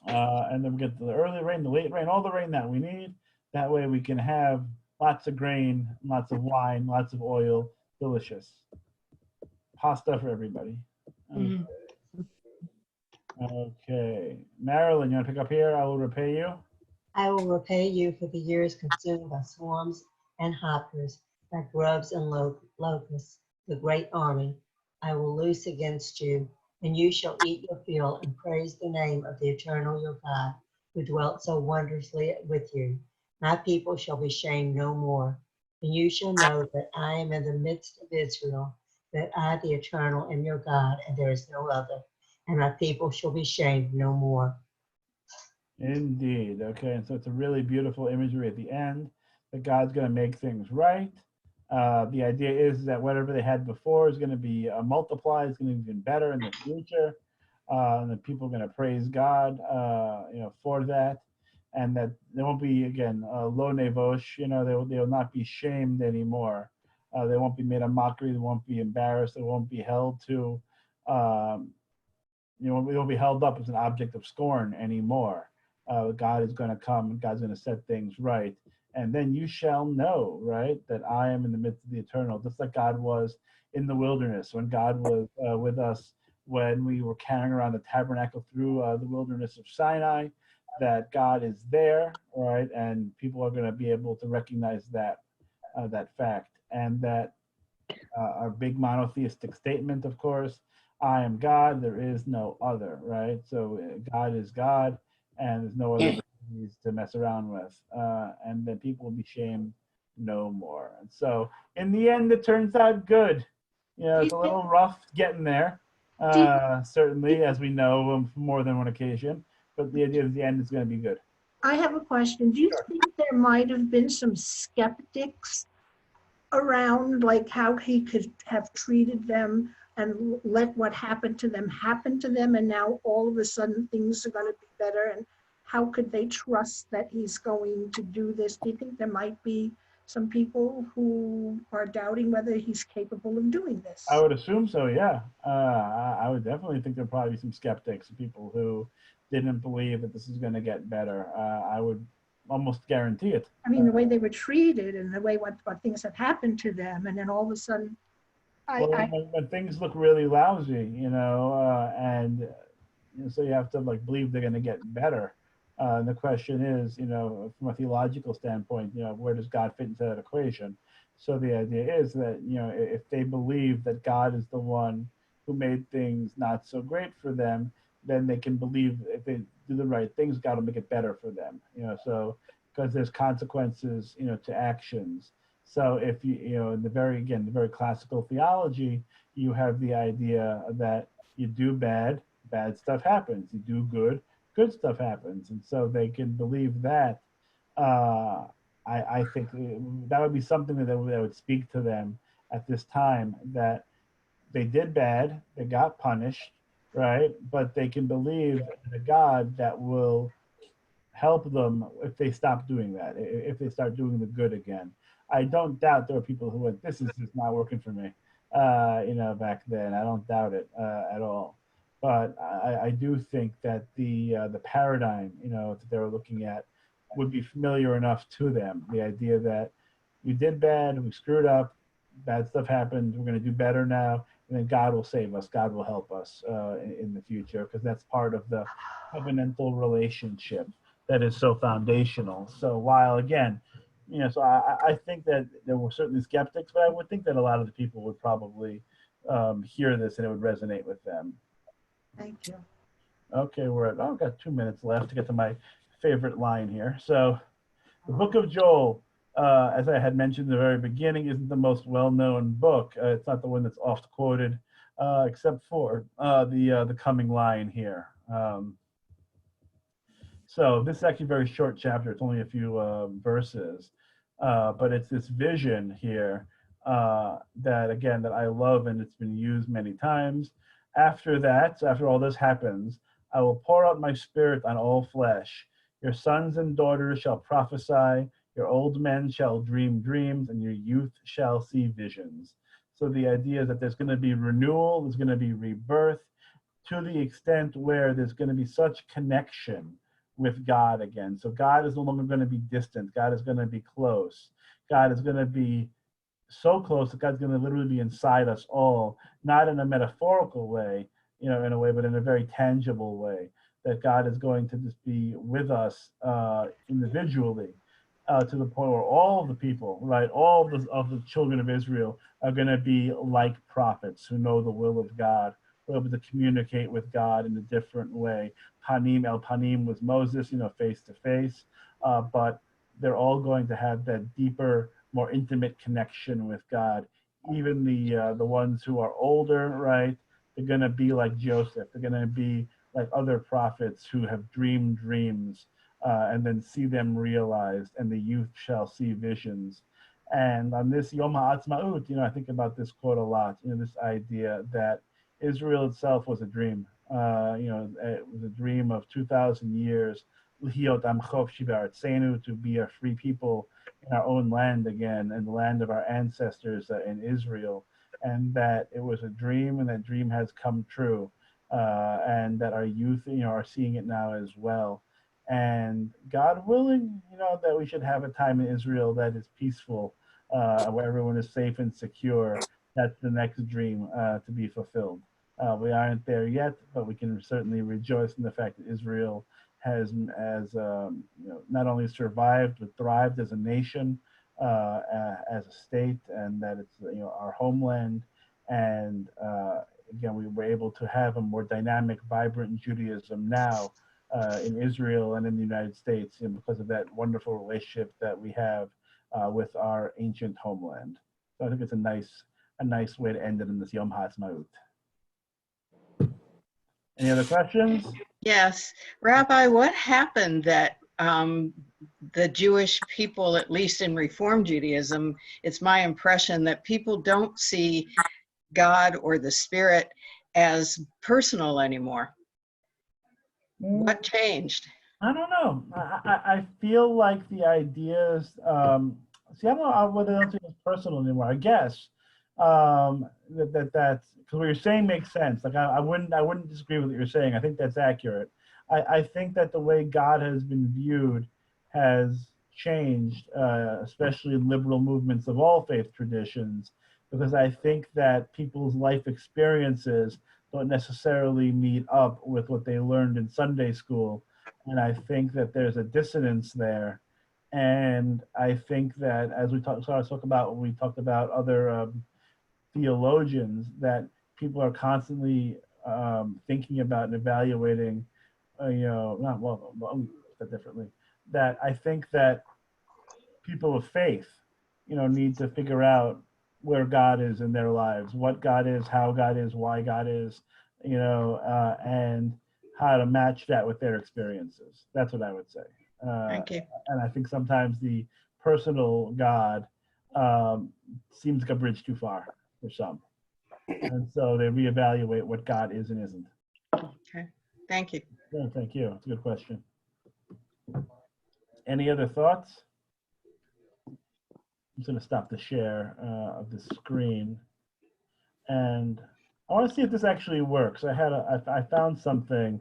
and then we get the early rain, the late rain, all the rain that we need. That way we can have lots of grain, lots of wine, lots of oil, delicious. Pasta for everybody. Mhm. Okay. Marilyn, you want to pick up here? I will repay you. I will repay you for the years consumed by swarms and hoppers, by grubs and locusts, the great army. I will loose against you, and you shall eat your fill and praise the name of the eternal your God, who dwelt so wondrously with you. My people shall be shamed no more, and you shall know that I am in the midst of Israel, that I, the eternal, am your God, and there is no other, and my people shall be shamed no more. Indeed. Okay. And so it's a really beautiful imagery at the end that God's going to make things right. The idea is that whatever they had before is going to be multiplied. It's going to be even better in the future. And that people are going to praise God, for that. And that there won't be, again, low nevosh, they will not be shamed anymore. They won't be made a mockery. They won't be embarrassed. They won't be held to, um, they won't be held up as an object of scorn anymore. God is going to come and God's going to set things right. And then you shall know, right, that I am in the midst of the eternal, just like God was in the wilderness, when God was with us, when we were carrying around the tabernacle through the wilderness of Sinai, that God is there, right, and people are going to be able to recognize that fact, and that our big monotheistic statement, of course, I am God, there is no other, right? So God is God, and there's no other deities to mess around with, and then people will be shamed no more. And so in the end, it turns out good. It's a little rough getting there, certainly, as we know from more than one occasion, but the idea is the end is going to be good. I have a question. Do you Sure. think there might have been some skeptics around, like how he could have treated them and let what happened to them happen to them, and now all of a sudden things are going to be better, and how could they trust that he's going to do this? Do you think there might be some people who are doubting whether he's capable of doing this? I would assume so, yeah. I would definitely think there'd probably be some skeptics, people who didn't believe that this is going to get better. I would almost guarantee it. I mean, the way they were treated and the way what things have happened to them, and then all of a sudden, Well, when things look really lousy, and so you have to like believe they're going to get better. And the question is, from a theological standpoint, where does God fit into that equation? So the idea is that, if they believe that God is the one who made things not so great for them, then they can believe if they do the right things, God will make it better for them. So because there's consequences, to actions. So if in the very classical theology, you have the idea that you do bad, bad stuff happens. You do good, good stuff happens. And so they can believe that. I think that would be something that would speak to them at this time, that they did bad, they got punished, right? But they can believe in a God that will help them if they stop doing that, if they start doing the good again. I don't doubt there are people who went, this is just not working for me, back then. I don't doubt it at all. But I do think that the paradigm, that they were looking at would be familiar enough to them. The idea that we did bad, we screwed up, bad stuff happened, we're going to do better now, and then God will save us, God will help us in the future, because that's part of the covenantal relationship that is so foundational. So while again, so I think that there were certainly skeptics, but I would think that a lot of the people would probably hear this and it would resonate with them. Thank you. Okay, I've got 2 minutes left to get to my favorite line here. So the book of Joel, as I had mentioned in the very beginning, isn't the most well-known book. It's not the one that's oft quoted, except for the coming line here. So this is actually a very short chapter. It's only a few verses, but it's this vision here that I love, and it's been used many times. After that, after all this happens, I will pour out my spirit on all flesh. Your sons and daughters shall prophesy, your old men shall dream dreams, and your youth shall see visions. So the idea is that there's going to be renewal, there's going to be rebirth, to the extent where there's going to be such connection with God again. So God is no longer going to be distant. God is going to be close. God is going to be so close that God's going to literally be inside us all, not in a metaphorical way, in a way, but in a very tangible way, that God is going to just be with us individually, to the point where all of the people, right, all of the children of Israel are going to be like prophets who know the will of God, who are able to communicate with God in a different way. Panim el panim was Moses, face to face, but they're all going to have that deeper, more intimate connection with God. Even the ones who are older, right? They're going to be like Joseph. They're going to be like other prophets who have dreamed dreams, and then see them realized, and the youth shall see visions. And on this Yom HaAtzmaut, I think about this quote a lot. This idea that Israel itself was a dream. It was a dream of 2,000 years, to be a free people in our own land again, and the land of our ancestors in Israel, and that it was a dream, and that dream has come true, and that our youth, are seeing it now as well. And God willing, that we should have a time in Israel that is peaceful, where everyone is safe and secure. That's the next dream to be fulfilled. We aren't there yet, but we can certainly rejoice in the fact that Israel has not only survived but thrived as a nation, as a state, and that it's our homeland. And again, we were able to have a more dynamic, vibrant Judaism now in Israel and in the United States, because of that wonderful relationship that we have with our ancient homeland. So I think it's a nice way to end it in this Yom HaAtzmaut. Any other questions? Yes. Rabbi, what happened that the Jewish people, at least in Reform Judaism, it's my impression that people don't see God or the Spirit as personal anymore? What changed? I don't know. I feel like the ideas, I don't know whether that's personal anymore. I guess that's because what you're saying makes sense. Like I wouldn't disagree with what you're saying. I think that's accurate. I think that the way God has been viewed has changed, especially in liberal movements of all faith traditions, because I think that people's life experiences don't necessarily meet up with what they learned in Sunday school. And I think that there's a dissonance there. And I think that as we talked about when we talked about other theologians, that people are constantly thinking about and evaluating, differently. That I think that people of faith, need to figure out where God is in their lives, what God is, how God is, why God is, and how to match that with their experiences. That's what I would say. Thank you. And I think sometimes the personal God seems like a bridge too far for some. And so they reevaluate what God is and isn't. Okay. Thank you. Yeah, thank you. It's a good question. Any other thoughts? I'm just going to stop the share of the screen. And I want to see if this actually works. I found something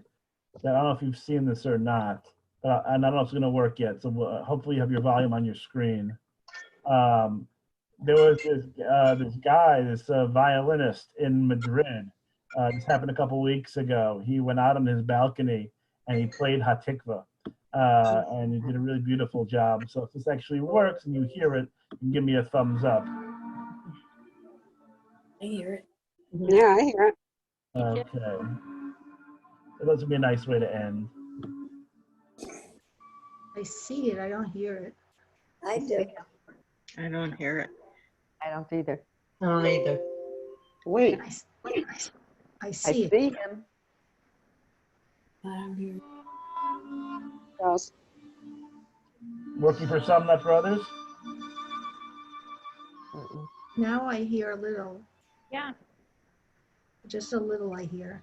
that I don't know if you've seen this or not, and I don't know if it's going to work yet. So hopefully you have your volume on your screen. There was this guy, this violinist in Madrid. This happened a couple weeks ago. He went out on his balcony and he played Hatikva, and he did a really beautiful job. So if this actually works and you hear it, you can give me a thumbs up. I hear it. Yeah, I hear it. Okay. That would be a nice way to end. I see it, I don't hear it. I do. I don't hear it. I don't either. I don't either. Wait, I I see it. see him. Girls. Working for some, not for others? Mm-mm. Now I hear a little, Yeah. just a little I hear.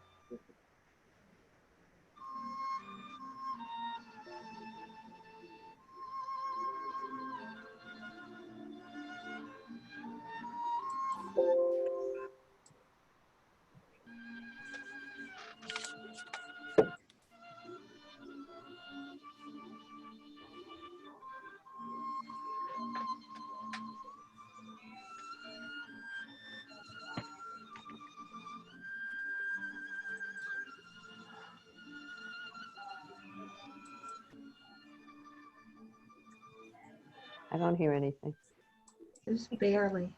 I don't hear anything. Just barely.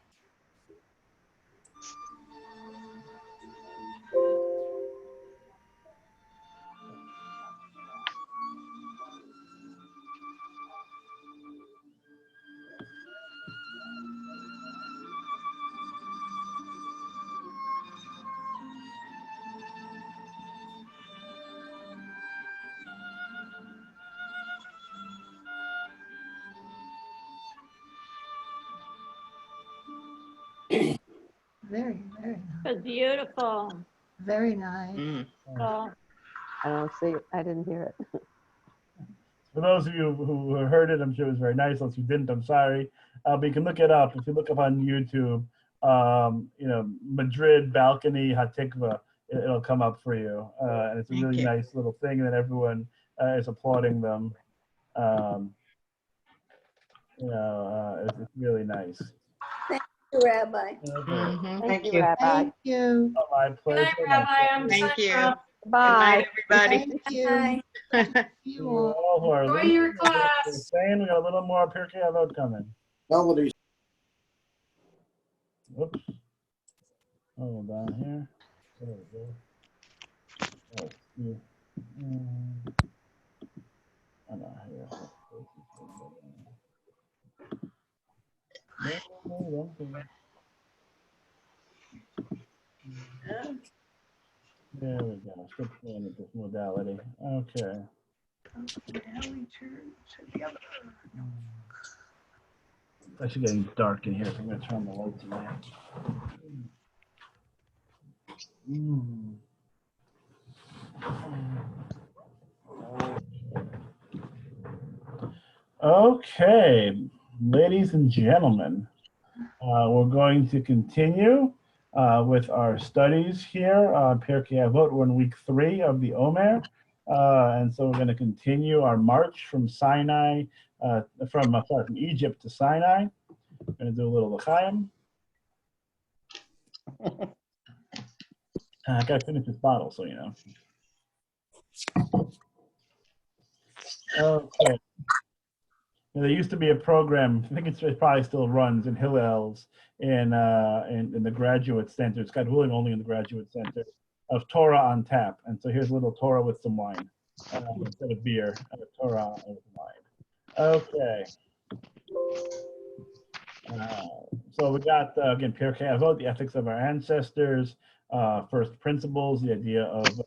Very, very nice. It was beautiful. Very nice. Mm. Oh, I don't see it. I didn't hear it. For those of you who heard it, I'm sure it was very nice. Those who didn't, I'm sorry. But you can look it up. If you look up on YouTube, Madrid balcony Hatikva, it'll come up for you. And it's a Thank really you. nice little thing, and then everyone is applauding them. It's really nice. Rabbi. Okay. Mhm. Thank Thank you, you. Rabbi. Thank you. Oh, my Good pleasure. night, My Rabbi. I'm pleasure. Thank signing you. off. Good Bye. night, everybody. Thank you. Bye. You You all. all who are Enjoy listening, your we're class. saying we got a little more Pirkei Avot coming. Melody. Whoops. Hold on here. There we go. Let's see. Oh, no, here. No, there we go. Still playing with this modality. Okay. Now we turn to the other. It's actually getting dark in here, so I'm going to turn the lights on. Okay, ladies and gentlemen, we're going to continue with our studies here on Pirkei Avot. We're in week 3 of the Omer, and so we're going to continue our march from Sinai, from Egypt to Sinai. We're going to do a little L'chaim. I got to finish this bottle, so you know. Okay. There used to be a program, I think it probably still runs in Hillel's in the graduate center. It's got ruling only in the graduate center of Torah on tap. And so here's a little Torah with some wine instead of beer, Torah with wine. Okay. So we got, again, Pirkei Avot, the ethics of our ancestors, first principles, the idea of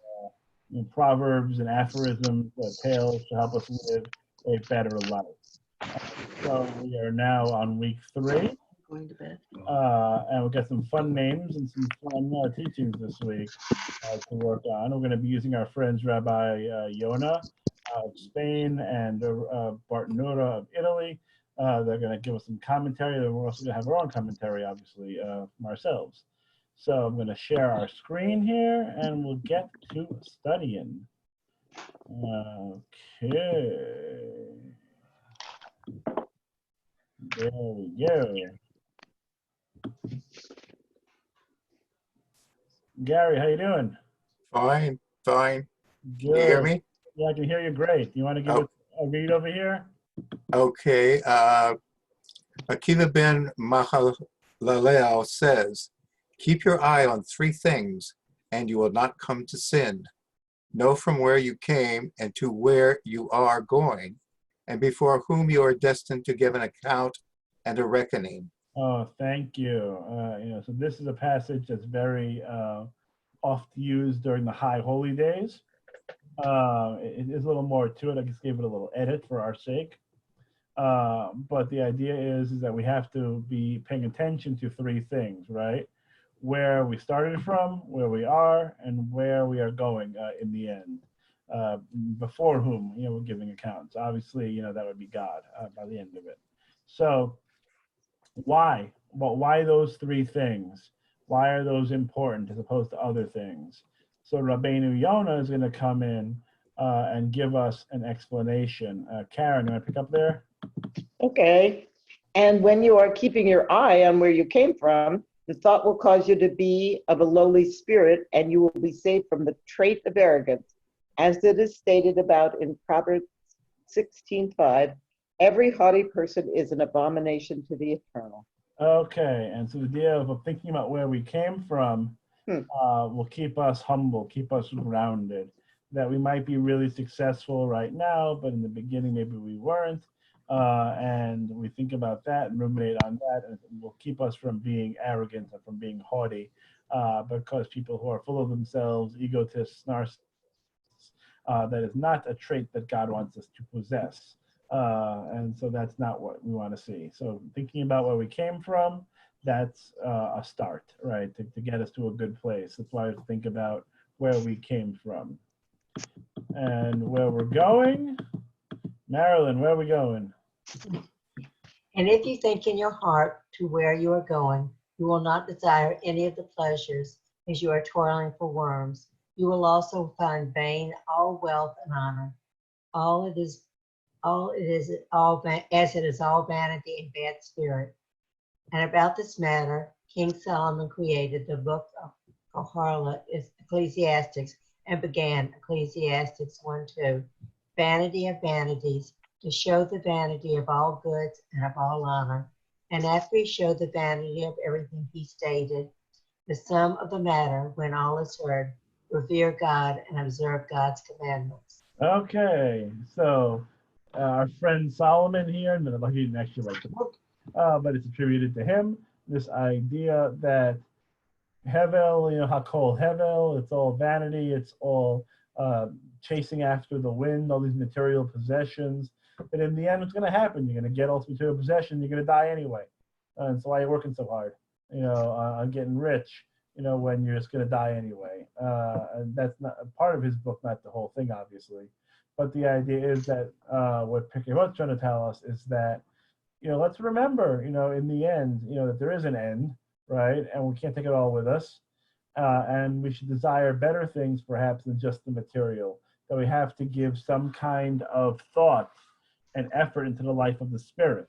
proverbs and aphorisms, tales to help us live a better life. So we are now on week 3. Going to bed. And we've got some fun names and some fun teachings this week to work on. We're going to be using our friends Rabbi Yona of Spain and Bartonura of Italy. They're going to give us some commentary. Then we're also going to have our own commentary, obviously, from ourselves. So I'm going to share our screen here, and we'll get to studying. Okay. There we go. Gary, how you doing? Fine, fine. Good. You hear me? Yeah, I can hear you great. You want to give it a read over here? Okay. Akiva ben Mahalalel says, Keep your eye on three things, and you will not come to sin. Know from where you came and to where you are going, and before whom you are destined to give an account and a reckoning. Oh, thank you. So this is a passage that's very oft used during the high holy days. It is a little more to it. I just gave it a little edit for our sake. But the idea is that we have to be paying attention to three things, right? Where we started from, where we are, and where we are going in the end. Before whom, we're giving accounts. Obviously, that would be God by the end of it. So why? Well, why those three things? Why are those important as opposed to other things? So Rabbeinu Yonah is going to come in and give us an explanation. Karen, you want to pick up there? Okay. And when you are keeping your eye on where you came from, the thought will cause you to be of a lowly spirit, and you will be saved from the trait of arrogance. As it is stated about in Proverbs 16:5, every haughty person is an abomination to the eternal. Okay, and so the idea of thinking about where we came from will keep us humble, keep us grounded. That we might be really successful right now, but in the beginning maybe we weren't. And we think about that and ruminate on that, and it will keep us from being arrogant and from being haughty, because people who are full of themselves, egotists, narcissists, that is not a trait that God wants us to possess. And so that's not what we want to see. So thinking about where we came from, that's a start, right, to get us to a good place. That's why I think about where we came from. And where we're going, Marilyn, where are we going? And if you think in your heart to where you are going, you will not desire any of the pleasures as you are toiling for worms. You will also find vain all wealth and honor. As it is all vanity and bad spirit. And about this matter, King Solomon created the book of Kohelet, Ecclesiastes, and began Ecclesiastes 1:2. Vanity of vanities, to show the vanity of all goods and of all honor. And after he showed the vanity of everything, he stated, the sum of the matter, when all is heard, revere God and observe God's commandments. Okay, so our friend Solomon here, and he didn't actually write the book, but it's attributed to him, this idea that Hevel, Hakol Hevel, it's all vanity, it's all chasing after the wind, all these material possessions. But in the end, what's going to happen? You're going to get all these material possessions, you're going to die anyway. And so why are you working so hard, on getting rich, when you're just going to die anyway? And that's not a part of his book, not the whole thing, obviously. But the idea is that what Pirkei trying to tell us is that, let's remember, in the end, that there is an end, right? And we can't take it all with us. And we should desire better things, perhaps, than just the material. That we have to give some kind of thought and effort into the life of the spirit.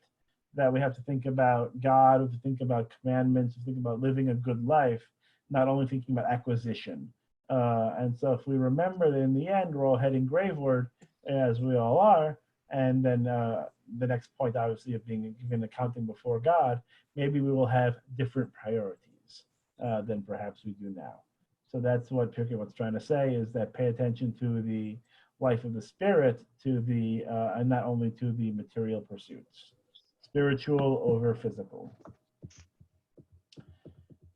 That we have to think about God, we have to think about commandments, we think about living a good life, not only thinking about acquisition. And so if we remember that in the end, we're all heading graveward, as we all are, and then the next point, obviously, of being given accounting before God, maybe we will have different priorities than perhaps we do now. So that's what Pirkei trying to say, is that pay attention to the life of the spirit, to the and not only to the material pursuits. Spiritual over physical.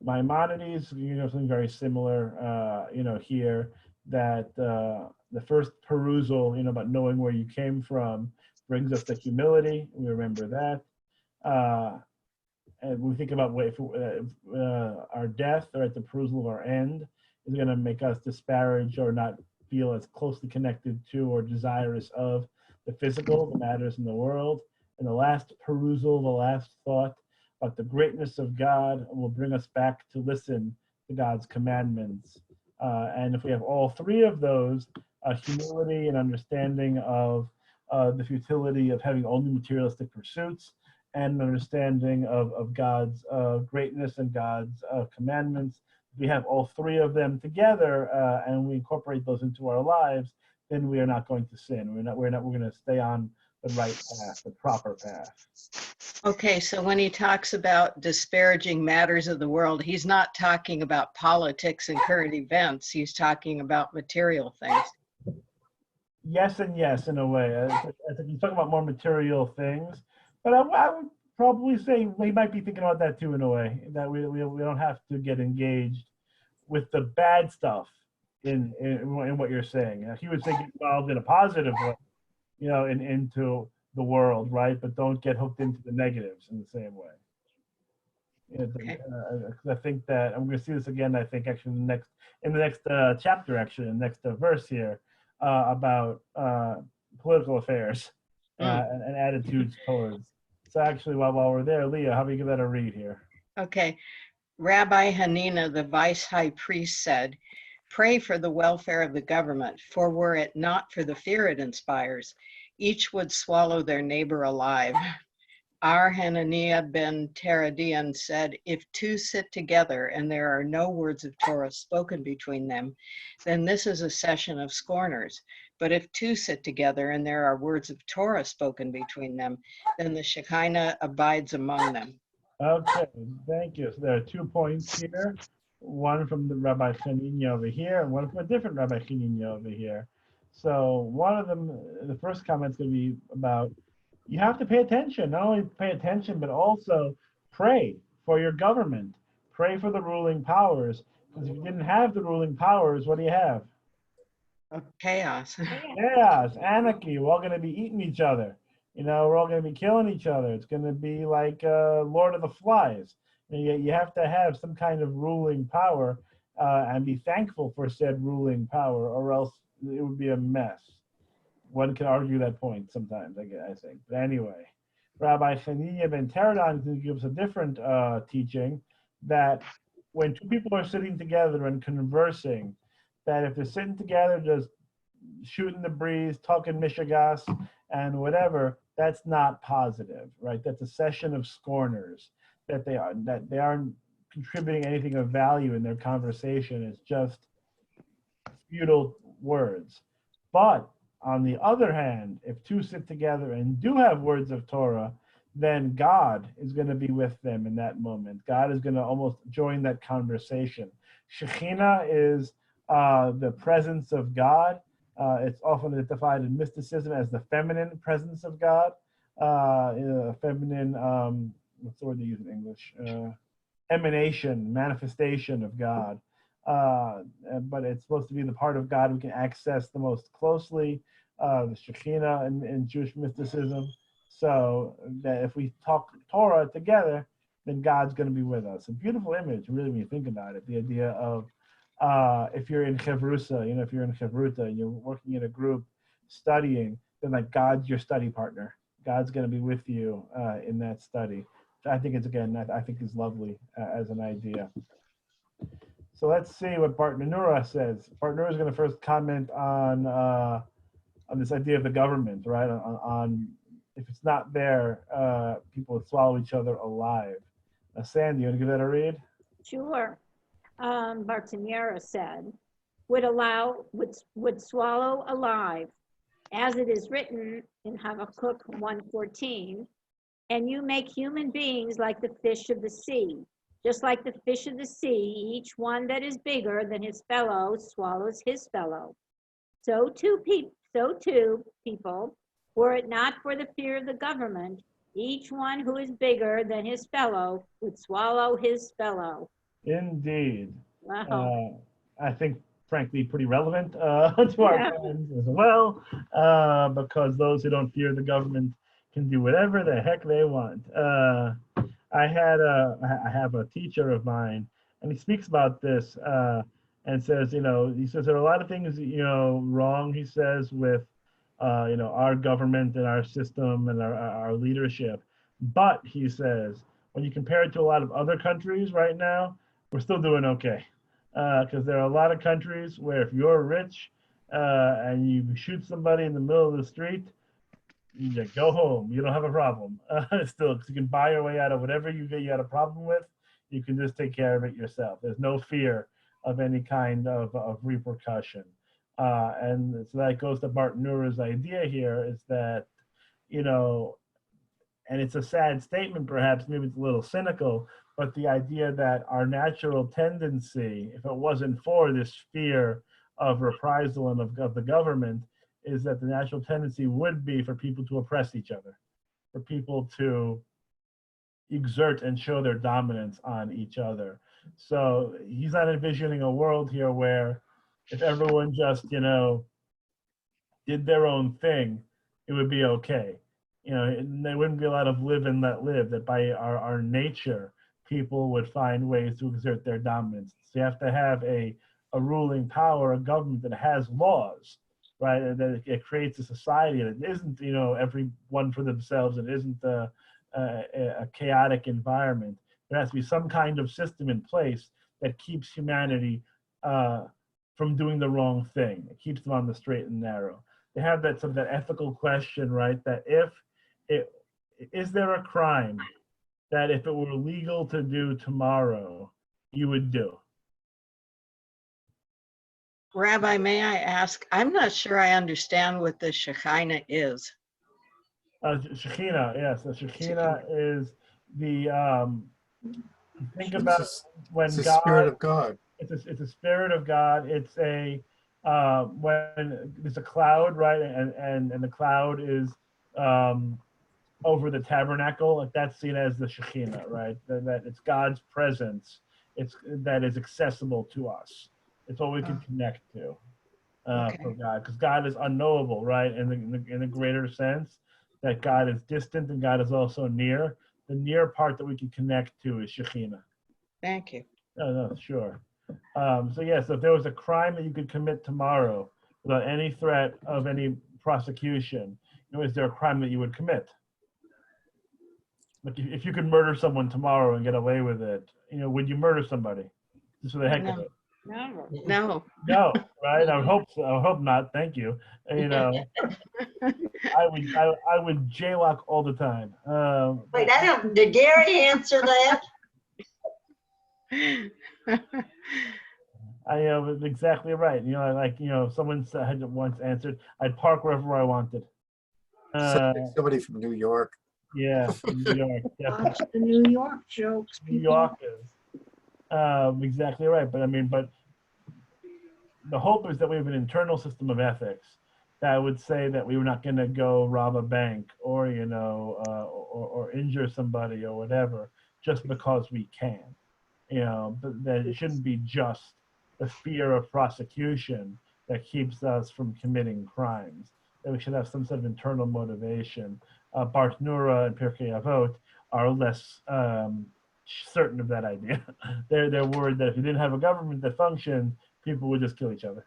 Maimonides, something very similar, here, that the first perusal, about knowing where you came from, brings us to humility. We remember that. And we think about our death, or at the perusal of our end, is going to make us disparage or not feel as closely connected to or desirous of the physical, the matters in the world. And the last perusal, the last thought about the greatness of God will bring us back to listen to God's commandments. And if we have all three of those, humility and understanding of the futility of having only materialistic pursuits, and an understanding of God's greatness and God's commandments, if we have all three of them together and we incorporate those into our lives, then we are not going to sin. We're going to stay on the right path, the proper path. Okay, so when he talks about disparaging matters of the world, he's not talking about politics and current events. He's talking about material things. Yes and yes, in a way. I think he's talking about more material things, but I would probably say we might be thinking about that too, in a way, that we don't have to get engaged with the bad stuff in what you're saying. He would say get involved in a positive way, into the world, right? But don't get hooked into the negatives in the same way. Okay. I think that I'm going to see this again. I think actually in the next chapter, actually, in the next verse here, about political affairs and attitudes towards. So actually, while we're there, Leah, how do you give that a read here? Okay. Rabbi Hanina, the vice high priest, said, "Pray for the welfare of the government, for were it not for the fear it inspires, each would swallow their neighbor alive." Our Hananiah ben Teradian said, "If two sit together and there are no words of Torah spoken between them, then this is a session of scorners. But if two sit together and there are words of Torah spoken between them, then the Shekinah abides among them." Okay, thank you. So there are 2 points here, one from the Rabbi Hanina over here, and one from a different Rabbi Hanina over here. So one of them, the first comment is going to be about you have to pay attention. Not only pay attention, but also pray for your government. Pray for the ruling powers. Because if you didn't have the ruling powers, what do you have? Chaos. Chaos, anarchy. We're all going to be eating each other. We're all going to be killing each other. It's going to be like Lord of the Flies. You have to have some kind of ruling power and be thankful for said ruling power, or else it would be a mess. One can argue that point sometimes, I think. But anyway, Rabbi Hanina ben Teradian gives a different teaching that when two people are sitting together and conversing, that if they're sitting together just shooting the breeze, talking mishigas and whatever, that's not positive, right? That's a session of scorners, that they aren't contributing anything of value in their conversation. It's just futile words. But on the other hand, if two sit together and do have words of Torah, then God is going to be with them in that moment. God is going to almost join that conversation. Shekhinah is the presence of God. It's often identified in mysticism as the feminine presence of God. Feminine, what's the word they use in English? Emanation, manifestation of God. But it's supposed to be the part of God we can access the most closely, the Shekhinah in Jewish mysticism. So that if we talk Torah together, then God's going to be with us. A beautiful image, really, when you think about it. The idea of if you're in Chevrusa, if you're in Chevruta and you're working in a group studying, then like God's your study partner. God's going to be with you in that study. I think I think is lovely as an idea. So let's see what Bart Nanura says. Bart Nanura is going to first comment on this idea of the government, right? On if it's not there, people would swallow each other alive. Sandy, you want to give that a read? Sure. Bartanera said, would swallow alive, as it is written in Habakkuk 1:14, and you make human beings like the fish of the sea. Just like the fish of the sea, each one that is bigger than his fellow swallows his fellow. So too, people, were it not for the fear of the government, each one who is bigger than his fellow would swallow his fellow. Indeed. Wow. I think, frankly, pretty relevant to our times as well, because those who don't fear the government can do whatever the heck they want. I have a teacher of mine, and he speaks about this and says, he says there are a lot of things, wrong, he says, with, our government and our system and our leadership. But he says, when you compare it to a lot of other countries right now, we're still doing okay. Because there are a lot of countries where if you're rich and you shoot somebody in the middle of the street, you go home. You don't have a problem. Still, because you can buy your way out of whatever you had a problem with. You can just take care of it yourself. There's no fear of any kind of repercussion. And so that goes to Bart Nura's idea here, is that you know, and it's a sad statement, perhaps, maybe it's a little cynical, but the idea that our natural tendency, if it wasn't for this fear of reprisal and of the government, is that the natural tendency would be for people to oppress each other, for people to exert and show their dominance on each other. So he's not envisioning a world here where if everyone just, did their own thing, it would be okay. There wouldn't be a lot of live and let live, that by our nature, people would find ways to exert their dominance. So you have to have a ruling power, a government that has laws, right? And that it creates a society that isn't, everyone for themselves, and isn't a chaotic environment. There has to be some kind of system in place that keeps humanity from doing the wrong thing. It keeps them on the straight and narrow. They have that sort of that ethical question, right? That is there a crime that if it were legal to do tomorrow, you would do? Rabbi, may I ask? I'm not sure I understand what the Shekinah is. Shekinah, yes. The Shekinah is the, think about when It's the God, Spirit of God. it's a spirit of God. It's a, when there's a cloud, right? And the cloud is over the tabernacle, like that's seen as the Shekinah, right? That it's God's presence. That is accessible to us. It's what we can connect to for God, because God is unknowable, right? In the greater sense that God is distant and God is also near. The near part that we can connect to is Shekinah. Thank you. No, sure. So yes, if there was a crime that you could commit tomorrow without any threat of any prosecution, is there a crime that you would commit? Like if you could murder someone tomorrow and get away with it, would you murder somebody just for the heck of it? No. No, right? I would hope so. I hope not. Thank you. I would jaywalk all the time. Wait, did Gary answer that? I was exactly right. Someone had once answered, I'd park wherever I wanted. Somebody from New York. Yeah, from New York. Watch the New York jokes, New people. York is exactly right. But the hope is that we have an internal system of ethics that would say that we were not going to go rob a bank or or injure somebody or whatever just because we can. But that it shouldn't be just the fear of prosecution that keeps us from committing crimes. That we should have some sort of internal motivation. Barthnura and Pirkei Avot are less certain of that idea. They're worried that if you didn't have a government that functioned, people would just kill each other.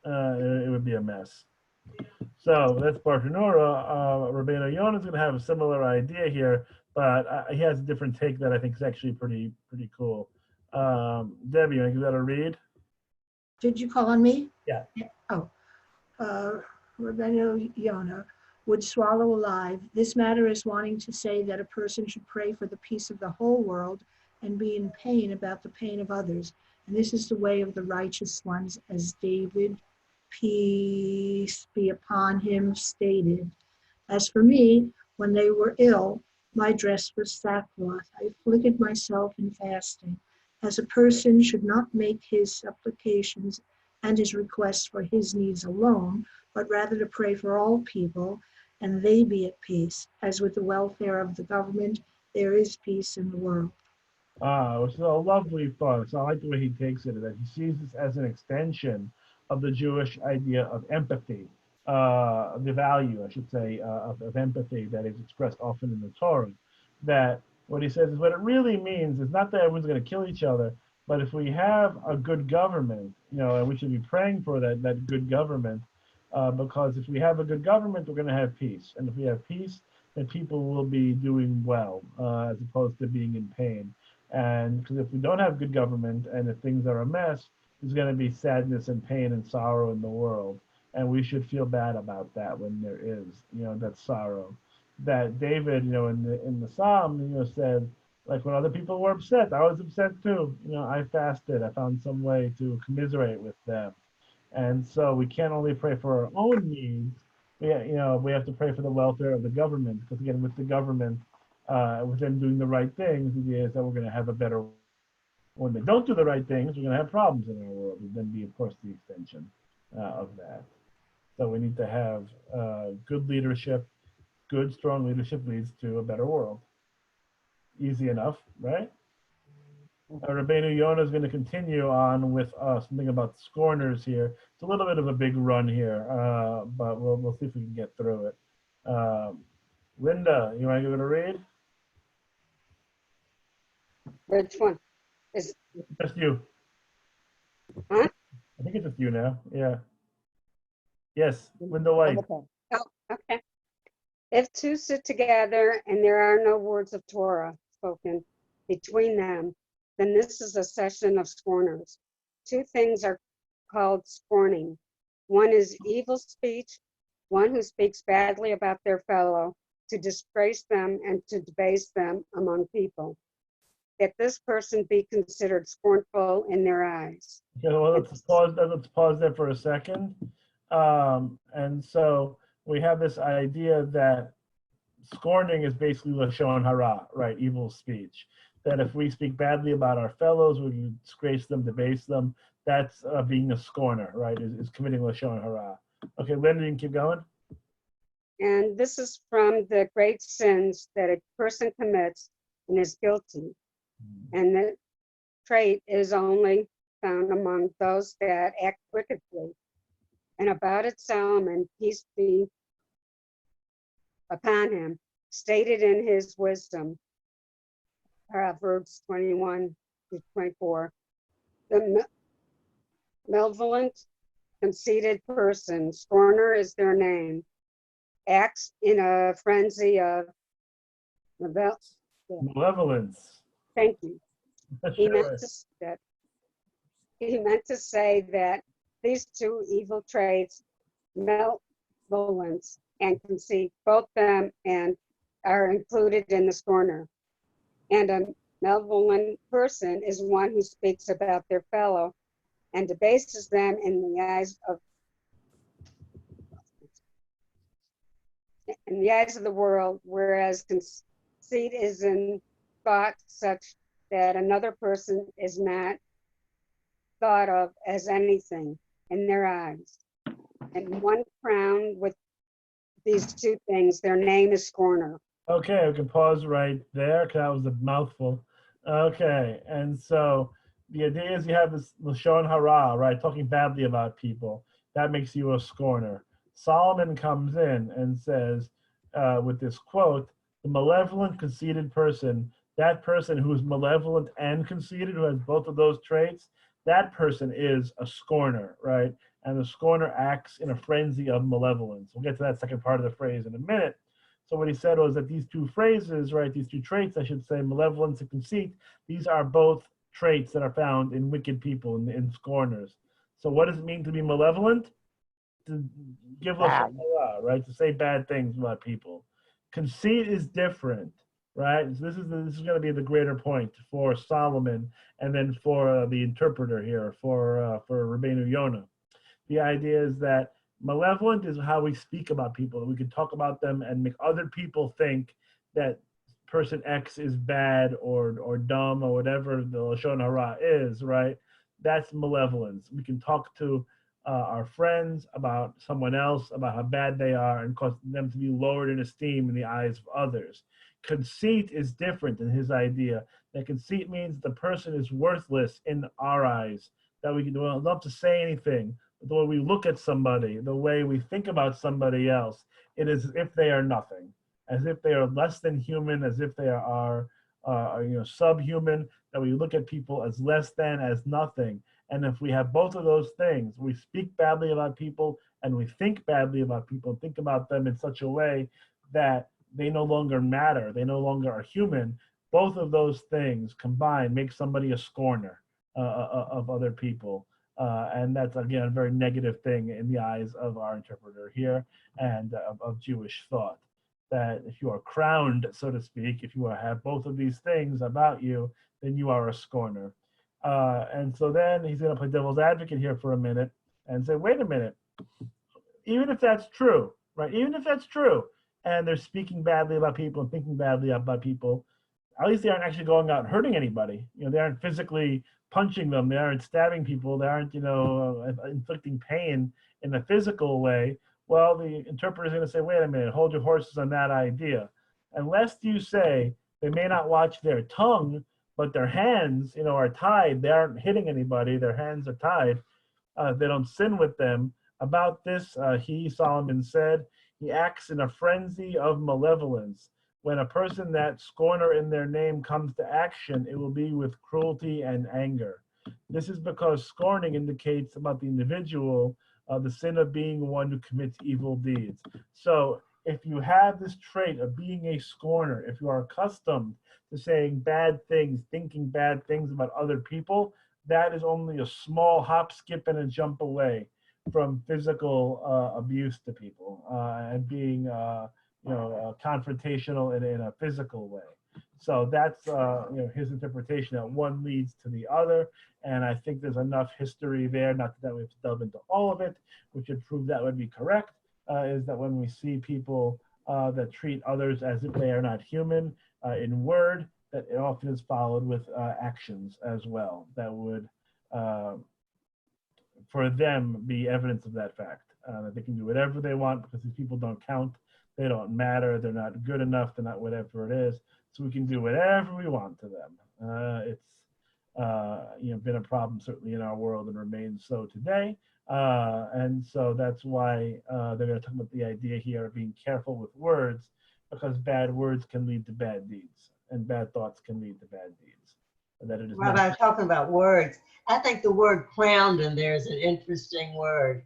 It would be a mess. So that's Barthanura. Rabbeinu Yonah is going to have a similar idea here, but he has a different take that I think is actually pretty cool. Debbie, you want to give that a read? Did you call on me? Yeah. Oh, Rabbeinu Yonah would swallow alive. This matter is wanting to say that a person should pray for the peace of the whole world and be in pain about the pain of others. And this is the way of the righteous ones, as David, peace be upon him, stated. As for me, when they were ill, my dress was sackcloth. I afflicted myself in fasting. As a person should not make his supplications and his requests for his needs alone, but rather to pray for all people, and they be at peace. As with the welfare of the government, there is peace in the world. Which is a lovely thought. So I like the way he takes it, that he sees this as an extension of the Jewish idea of empathy, the value, I should say, of empathy that is expressed often in the Torah. That what he says is what it really means is not that everyone's going to kill each other, but if we have a good government, and we should be praying for that good government, because if we have a good government, we're going to have peace. And if we have peace, then people will be doing well, as opposed to being in pain. And because if we don't have good government and if things are a mess, there's going to be sadness and pain and sorrow in the world. And we should feel bad about that when there is, that sorrow. That David, in the Psalm, said, like when other people were upset, I was upset too. I fasted. I found some way to commiserate with them. And so we can't only pray for our own needs, we have to pray for the welfare of the government, because again, with the government, with them doing the right things, the idea is that we're going to have a better. When they don't do the right things, we're going to have problems in our world. And then be, of course, the extension of that. So we need to have good leadership. Good, strong leadership leads to a better world. Easy enough, right? Rabbeinu Yonah is going to continue on with something about scorners here. It's a little bit of a big run here, but we'll see if we can get through it. Linda, you want to give it a read? Which one? Is Just you. Huh? I think it's just you now. Yeah. Yes, Linda White. Oh, okay. If two sit together and there are no words of Torah spoken between them, then this is a session of scorners. Two things are called scorning. One is evil speech, one who speaks badly about their fellow, to disgrace them and to debase them among people. That this person be considered scornful in their eyes. Okay, well, let's pause there for a second. And so we have this idea that scorning is basically lashon hara, right? Evil speech. That if we speak badly about our fellows, we disgrace them, debase them. That's being a scorner, right? Is committing lashon hara. Okay, Linda, you can keep going. And this is from the great sins that a person commits and is guilty. And the trait is only found among those that act wickedly. And about it, Solomon, peace be upon him, stated in his wisdom, Proverbs 21-24, the malevolent, conceited person, scorner is their name, acts in a frenzy of malevolence. Thank you. He meant to say that these two evil traits, malevolence and conceit, both them and are included in the scorner. And a malevolent person is one who speaks about their fellow and debases them in the eyes of the world, whereas conceit is in thought such that another person is not thought of as anything in their eyes. And one crowned with these two things, their name is scorner. Okay, we can pause right there, because that was a mouthful. Okay, and so the idea is you have this lashon hara, right, talking badly about people. That makes you a scorner. Solomon comes in and says, with this quote, the malevolent, conceited person, that person who is malevolent and conceited, who has both of those traits, that person is a scorner, right? And the scorner acts in a frenzy of malevolence. We'll get to that second part of the phrase in a minute. So what he said was that these two phrases, right, these two traits, I should say, malevolence and conceit, these are both traits that are found in wicked people, in scorners. So what does it mean to be malevolent? To give lashon hara, right? To say bad things about people. Conceit is different, right? So this is going to be the greater point for Solomon, and then for the interpreter here, for Rabbeinu Yonah. The idea is that malevolent is how we speak about people. We can talk about them and make other people think that person X is bad or dumb or whatever the lashon hara is, right? That's malevolence. We can talk to our friends about someone else, about how bad they are, and cause them to be lowered in esteem in the eyes of others. Conceit is different in his idea. That conceit means the person is worthless in our eyes, that we don't have to say anything. The way we look at somebody, the way we think about somebody else, it is as if they are nothing, as if they are less than human, as if they are subhuman, that we look at people as less than, as nothing. And if we have both of those things, we speak badly about people and we think badly about people and think about them in such a way that they no longer matter, they no longer are human, both of those things combined make somebody a scorner of other people. And that's, again, a very negative thing in the eyes of our interpreter here and of Jewish thought. That if you are crowned, so to speak, if you have both of these things about you, then you are a scorner. And so then he's going to play devil's advocate here for a minute and say, wait a minute, even if that's true, right? Even if that's true, and they're speaking badly about people and thinking badly about people, at least they aren't actually going out and hurting anybody. They aren't physically punching them. They aren't stabbing people. They aren't, inflicting pain in a physical way. Well, the interpreter is going to say, wait a minute, hold your horses on that idea. Unless you say they may not watch their tongue, but their hands, are tied. They aren't hitting anybody. Their hands are tied. They don't sin with them. About this, Solomon said, he acts in a frenzy of malevolence. When a person that scorner in their name comes to action, it will be with cruelty and anger. This is because scorning indicates about the individual the sin of being one who commits evil deeds. So if you have this trait of being a scorner, if you are accustomed to saying bad things, thinking bad things about other people, that is only a small hop, skip, and a jump away from physical abuse to people and being confrontational in a physical way. So that's his interpretation that one leads to the other, and I think there's enough history there, not that we have to delve into all of it, which would prove that would be correct, is that when we see people that treat others as if they are not human in word, that it often is followed with actions as well that would, for them, be evidence of that fact, that they can do whatever they want because these people don't count, they don't matter, they're not good enough, they're not whatever it is, so we can do whatever we want to them. It's been a problem certainly in our world and remains so today. And so that's why they're going to talk about the idea here of being careful with words, because bad words can lead to bad deeds and bad thoughts can lead to bad deeds. And that it is Rabbi, not. talking about words, I think the word crowned in there is an interesting word.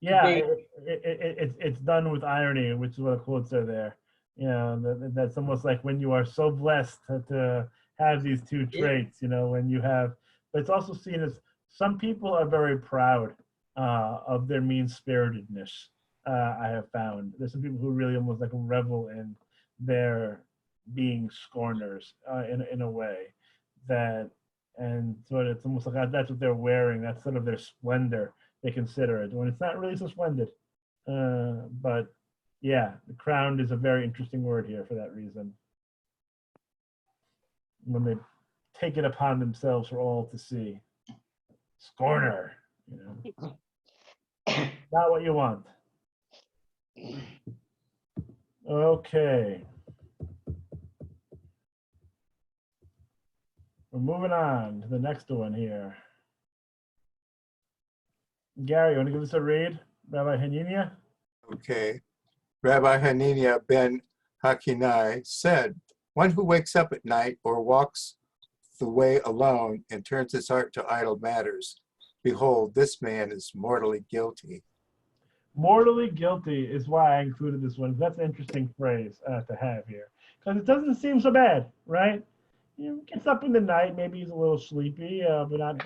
Yeah, it's done with irony, which is what the quotes are there. That's almost like when you are so blessed to have these two traits, when you have, but it's also seen as some people are very proud of their mean-spiritedness. I have found there's some people who really almost like revel in their being scorners in a way that, and so it's almost like that's what they're wearing. That's sort of their splendor. They consider it when it's not really so splendid. But yeah, the crowned is a very interesting word here for that reason. When they take it upon themselves for all to see. Scorner, not what you want. Okay. We're moving on to the next one here. Gary, you want to give us a read? Rabbi Hanania? Okay. Rabbi Hanania ben Hakinai said, one who wakes up at night or walks the way alone and turns his heart to idle matters, behold, this man is mortally guilty. Mortally guilty is why I included this one. That's an interesting phrase to have here, because it doesn't seem so bad, right? He gets up in the night, maybe he's a little sleepy, but not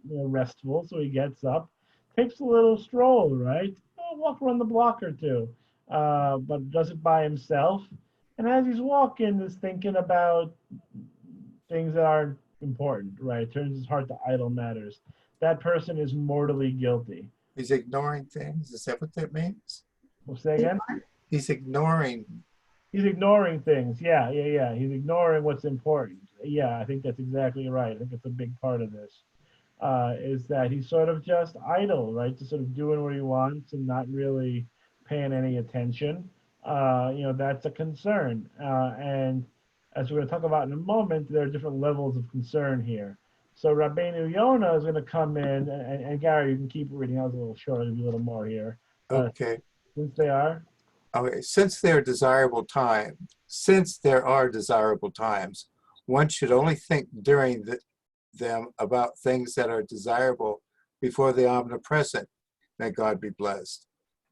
restful, so he gets up, takes a little stroll, right? Walk around the block or two, but does it by himself. And as he's walking, is thinking about things that aren't important, right? Turns his heart to idle matters. That person is mortally guilty. He's ignoring things. Is that what that means? We'll say again? He's ignoring. He's ignoring things. Yeah. He's ignoring what's important. Yeah, I think that's exactly right. I think it's a big part of this. Is that he's sort of just idle, right? Just sort of doing what he wants and not really paying any attention. That's a concern. And as we're going to talk about in a moment, there are different levels of concern here. So Rabbeinu Yonah is going to come in, and Gary, you can keep reading. I was a little short, I'll give you a little more here. Okay. Since they are. Okay. Since there are desirable times, one should only think during them about things that are desirable before the omnipresent. May God be blessed.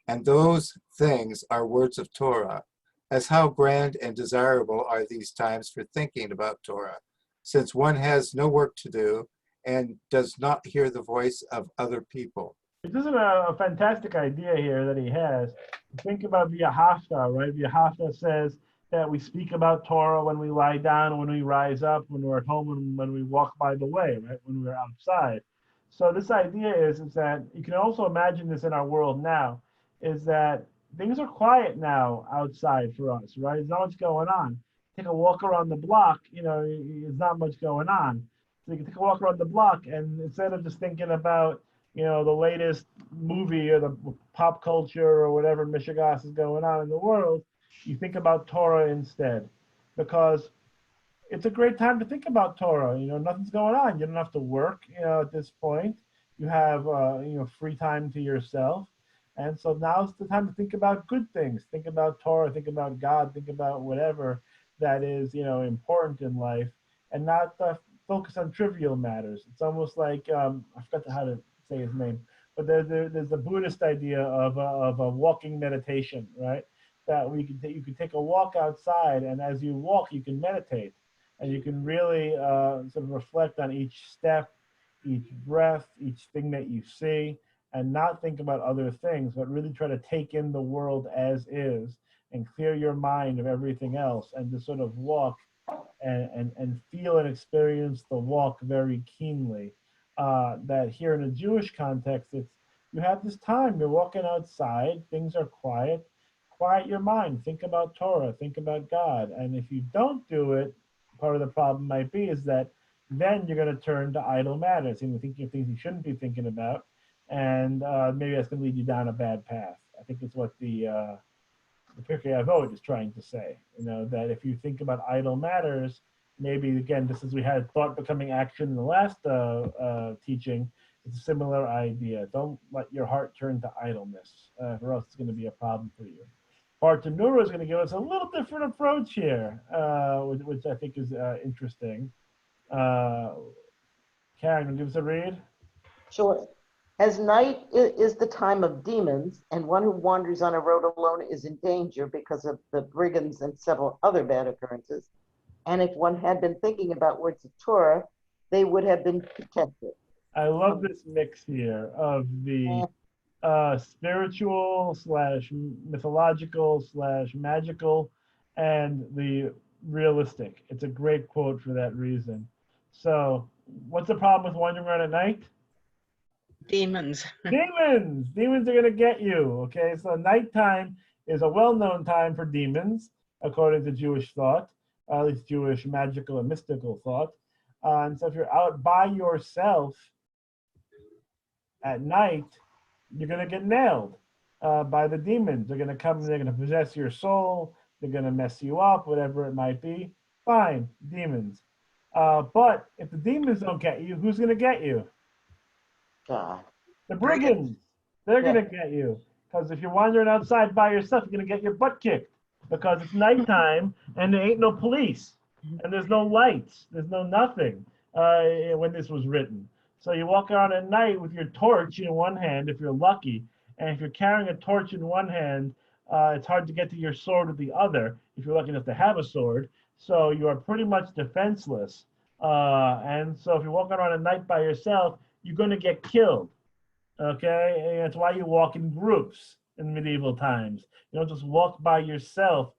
And those things are words of Torah. As how grand and desirable are these times for thinking about Torah, since one has no work to do and does not hear the voice of other people. This is a fantastic idea here that he has. Think about the Haftarah, right? The Haftarah says that we speak about Torah when we lie down, when we rise up, when we're at home, and when we walk by the way, right? When we're outside. So this idea is that you can also imagine this in our world now, is that things are quiet now outside for us, right? There's not much going on. Take a walk around the block, there's not much going on. So you can take a walk around the block, and instead of just thinking about, the latest movie or the pop culture or whatever mishigas is going on in the world, you think about Torah instead, because it's a great time to think about Torah. Nothing's going on. You don't have to work, at this point. You have, free time to yourself. And so now's the time to think about good things. Think about Torah, think about God, think about whatever that is, important in life, and not focus on trivial matters. It's almost like, I forgot how to say his name, but there's a Buddhist idea of a walking meditation, right? That you can take a walk outside, and as you walk, you can meditate. And you can really sort of reflect on each step, each breath, each thing that you see, and not think about other things, but really try to take in the world as is and clear your mind of everything else, and to sort of walk and feel and experience the walk very keenly. That here in a Jewish context, you have this time, you're walking outside, things are quiet. Quiet your mind, think about Torah, think about God. And if you don't do it, part of the problem might be is that then you're going to turn to idle matters, thinking of things you shouldn't be thinking about, and maybe that's going to lead you down a bad path. I think it's what the Pirkei Avot is trying to say. That if you think about idle matters, maybe again, just as we had thought becoming action in the last teaching, it's a similar idea. Don't let your heart turn to idleness, or else it's going to be a problem for you. Bartanura is going to give us a little different approach here, which I think is interesting. Karen, give us a read. Sure. As night is the time of demons, and one who wanders on a road alone is in danger because of the brigands and several other bad occurrences. And if one had been thinking about words of Torah, they would have been protected. I love this mix here of the spiritual / mythological / magical and the realistic. It's a great quote for that reason. So what's the problem with wandering around at night? Demons. Demons are going to get you. Okay, so nighttime is a well-known time for demons, according to Jewish thought, at least Jewish magical and mystical thought. And so if you're out by yourself at night, you're going to get nailed by the demons. They're going to come and they're going to possess your soul. They're going to mess you up, whatever it might be. Fine, demons. But if the demons don't get you, who's going to get you? God. The brigands. They're going to get you. Because if you're wandering outside by yourself, you're going to get your butt kicked. Because it's nighttime and there ain't no police. And there's no lights. There's no nothing when this was written. So you walk around at night with your torch in one hand, if you're lucky. And if you're carrying a torch in one hand, it's hard to get to your sword with the other, if you're lucky enough to have a sword. So you are pretty much defenseless. And so if you're walking around at night by yourself, you're going to get killed. Okay? And that's why you walk in groups in medieval times. You don't just walk by yourself,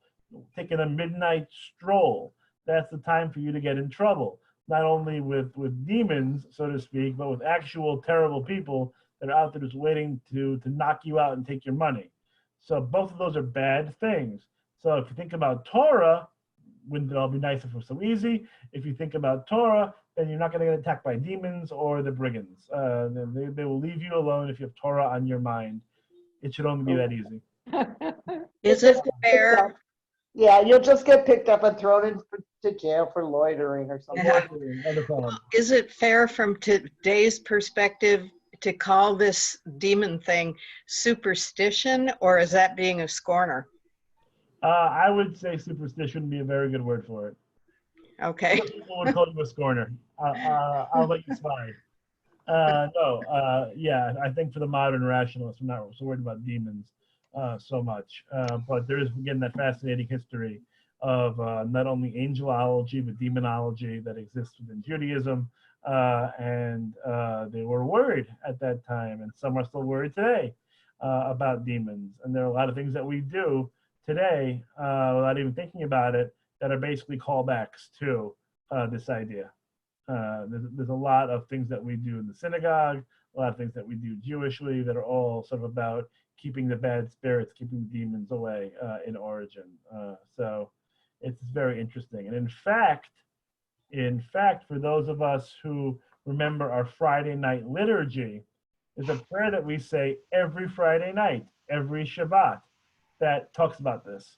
taking a midnight stroll. That's the time for you to get in trouble. Not only with demons, so to speak, but with actual terrible people that are out there just waiting to knock you out and take your money. So both of those are bad things. So if you think about Torah, wouldn't it all be nice if it was so easy? If you think about Torah, then you're not going to get attacked by demons or the brigands. They will leave you alone if you have Torah on your mind. It should only be that easy. Is it fair? Yeah, you'll just get picked up and thrown into jail for loitering or something. Is it fair from today's perspective to call this demon thing superstition, or is that being a scorner? I would say superstition would be a very good word for it. Okay. Some people would call you a scorner. I'll let you slide. Yeah, I think for the modern rationalists, I'm not so worried about demons so much. But there is, again, that fascinating history of not only angelology, but demonology that exists within Judaism. And they were worried at that time, and some are still worried today about demons. And there are a lot of things that we do today, without even thinking about it, that are basically callbacks to this idea. There's a lot of things that we do in the synagogue, a lot of things that we do Jewishly that are all sort of about keeping the bad spirits, keeping the demons away in origin. So it's very interesting. And in fact, for those of us who remember our Friday night liturgy, there's a prayer that we say every Friday night, every Shabbat, that talks about this.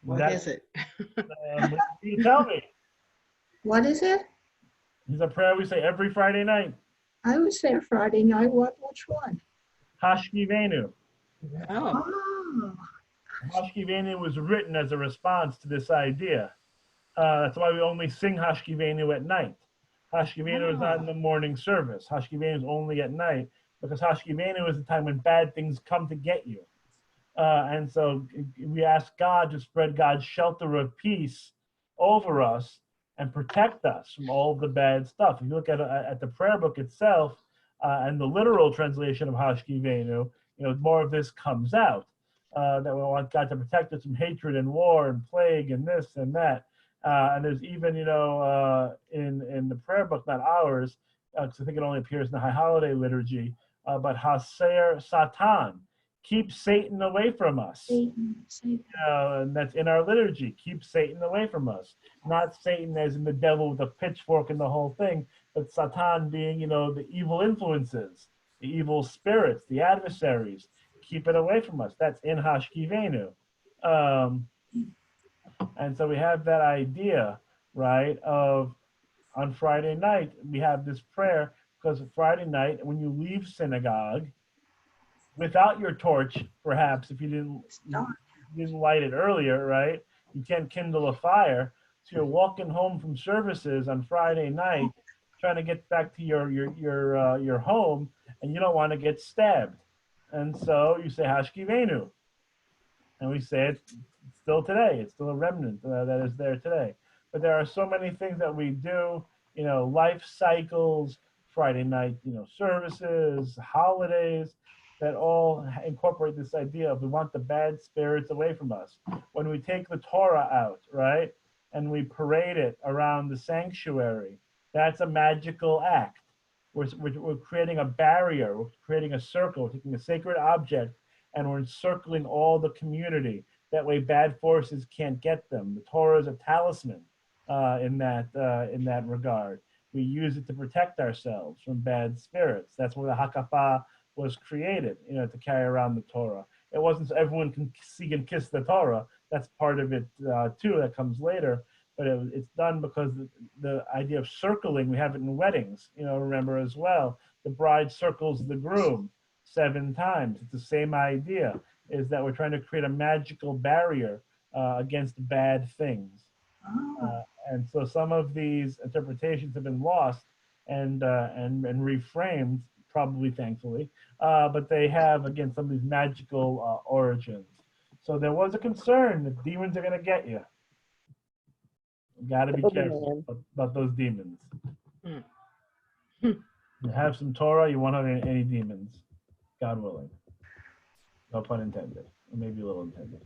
What is it? You tell me. What is it? It's a prayer we say every Friday night. I would say Friday night. Which one? Hashkivenu. Oh, Oh, Hashkivenu was written as a response to this idea. That's why we only sing Hashkivenu at night. Hashkivenu is not in the morning service. Hashkivenu is only at night because Hashkivenu is the time when bad things come to get you. And so we ask God to spread God's shelter of peace over us and protect us from all the bad stuff. If you look at the prayer book itself and the literal translation of Hashkivenu, more of this comes out. That we want God to protect us from hatred and war and plague and this and that. And there's even, in the prayer book, not ours, because I think it only appears in the High Holiday liturgy, but Haser Satan, keep Satan away from us. Satan. And that's in our liturgy, keep Satan away from us. Not Satan as in the devil with a pitchfork and the whole thing, but Satan being, the evil influences, the evil spirits, the adversaries. Keep it away from us. That's in Hashkivenu. And so we have that idea, right, of on Friday night, we have this prayer because Friday night, when you leave synagogue, without your torch, perhaps, if you didn't light it earlier, right, you can't kindle a fire. So you're walking home from services on Friday night, trying to get back to your home, and you don't want to get stabbed. And so you say Hashkivenu. And we say it still today. It's still a remnant that is there today. But there are so many things that we do, life cycles, Friday night, services, holidays, that all incorporate this idea of we want the bad spirits away from us. When we take the Torah out, right, and we parade it around the sanctuary, that's a magical act. We're creating a barrier, we're creating a circle, we're taking a sacred object, and we're encircling all the community. That way bad forces can't get them. The Torah is a talisman in that regard. We use it to protect ourselves from bad spirits. That's where the Hakafah was created, to carry around the Torah. It wasn't so everyone can see and kiss the Torah. That's part of it too, that comes later. But it's done because the idea of circling, we have it in weddings, remember as well. The bride circles the groom 7 times. It's the same idea, is that we're trying to create a magical barrier against bad things. And so some of these interpretations have been lost and reframed, probably thankfully, but they have, again, some of these magical origins. So there was a concern that demons are going to get you. You got to be careful about those demons. You have some Torah, you won't have any demons, God willing. No pun intended, or maybe a little intended.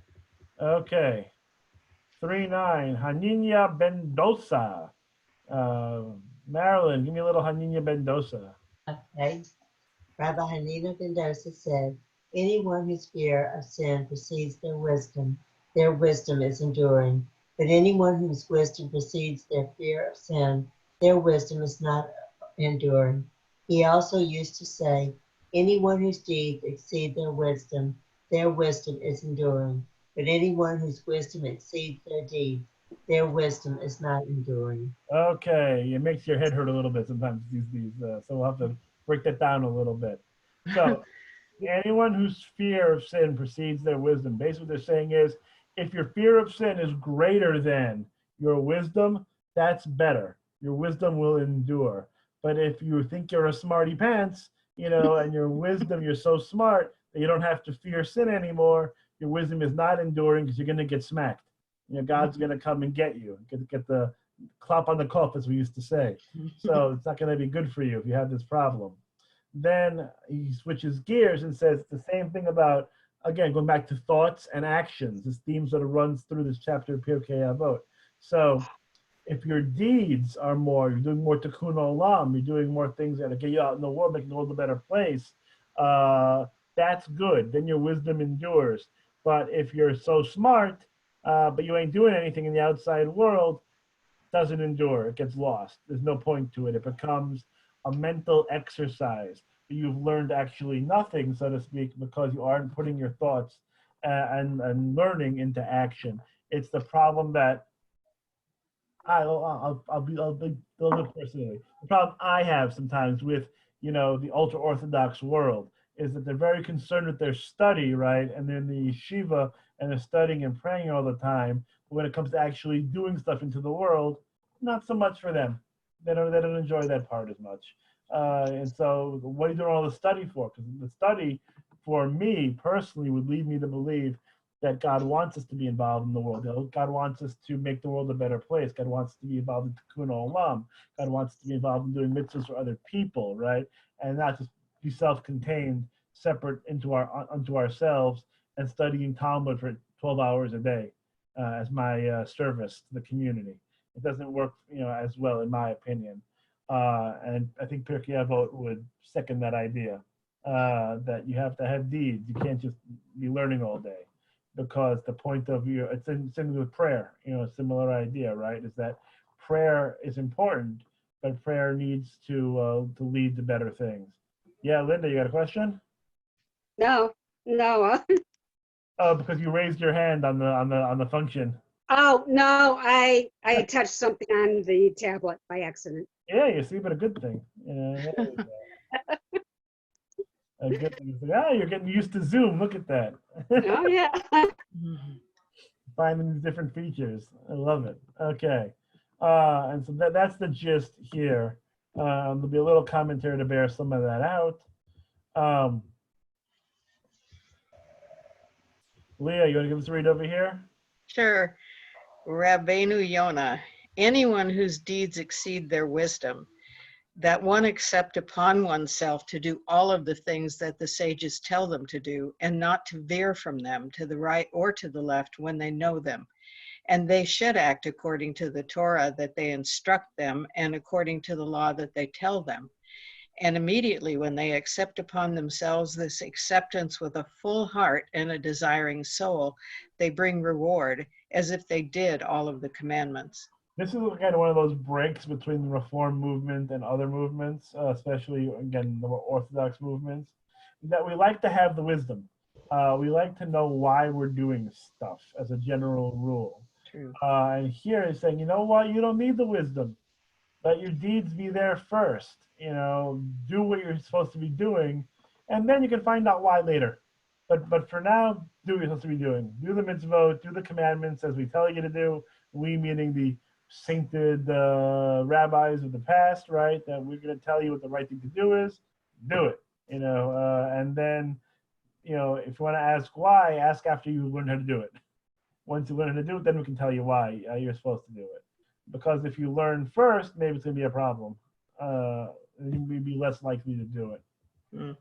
Okay. 3-9, Haninya Bendosa. Marilyn, give me a little Haninya Bendosa. Okay. Rabbi Hanina Mendoza said, anyone whose fear of sin precedes their wisdom is enduring. But anyone whose wisdom precedes their fear of sin, their wisdom is not enduring. He also used to say, anyone whose deeds exceed their wisdom is enduring. But anyone whose wisdom exceeds their deeds, their wisdom is not enduring. Okay, it makes your head hurt a little bit sometimes, so we'll have to break that down a little bit. So anyone whose fear of sin precedes their wisdom, basically what they're saying is, if your fear of sin is greater than your wisdom, that's better. Your wisdom will endure. But if you think you're a smarty pants, and your wisdom, you're so smart that you don't have to fear sin anymore, your wisdom is not enduring because you're going to get smacked. God's going to come and get you, get the clap on the cuff, as we used to say. So it's not going to be good for you if you have this problem. Then he switches gears and says the same thing about, again, going back to thoughts and actions. This theme sort of runs through this chapter of Pirkei Avot. So if your deeds are more, you're doing more tikkun olam, you're doing more things that get you out in the world, making the world a better place, that's good. Then your wisdom endures. But if you're so smart, but you ain't doing anything in the outside world, doesn't endure. It gets lost. There's no point to it. It becomes a mental exercise. You've learned actually nothing, so to speak, because you aren't putting your thoughts and learning into action. It's the problem that I'll be a little personally. The problem I have sometimes with the ultra orthodox world is that they're very concerned with their study, right? And they're in the yeshiva and they're studying and praying all the time. But when it comes to actually doing stuff into the world, not so much for them. They don't enjoy that part as much. And so, what are you doing all the study for? Because the study, for me personally, would lead me to believe that God wants us to be involved in the world. God wants us to make the world a better place. God wants us to be involved in tikkun olam. God wants us to be involved in doing mitzvahs for other people, right? And not just be self-contained, separate unto ourselves, and studying Talmud for 12 hours a day as my service to the community. It doesn't work, as well, in my opinion. And I think Pirkei Avot would second that idea, that you have to have deeds. You can't just be learning all day, because the point of it's similar with prayer, a similar idea, right? Is that prayer is important, but prayer needs to lead to better things. Yeah, Linda, you got a question? No. Oh, because you raised your hand on the function. Oh, no, I touched something on the tablet by accident. Yeah, you see, but a good thing. A good thing. You're getting used to Zoom. Look at that. Oh, yeah. Finding these different features. I love it. Okay. And so that's the gist here. There'll be a little commentary to bear some of that out. Leah, you want to give us a read over here? Sure. Rabbeinu Yonah, anyone whose deeds exceed their wisdom, that one accept upon oneself to do all of the things that the sages tell them to do, and not to veer from them to the right or to the left when they know them. And they should act according to the Torah that they instruct them, and according to the law that they tell them. And immediately when they accept upon themselves this acceptance with a full heart and a desiring soul, they bring reward, as if they did all of the commandments. This is kind of one of those breaks between the Reform movement and other movements, especially, again, the more Orthodox movements, that we like to have the wisdom. We like to know why we're doing stuff as a general rule. True. And here it's saying, you know what, you don't need the wisdom. Let your deeds be there first. Do what you're supposed to be doing, and then you can find out why later. But for now, do what you're supposed to be doing. Do the mitzvot, do the commandments as we tell you to do. We meaning the sainted rabbis of the past, right? That we're going to tell you what the right thing to do is. Do it. And then, if you want to ask why, ask after you learn how to do it. Once you learn how to do it, then we can tell you why you're supposed to do it. Because if you learn first, maybe it's going to be a problem. And you'd be less likely to do it. Mm.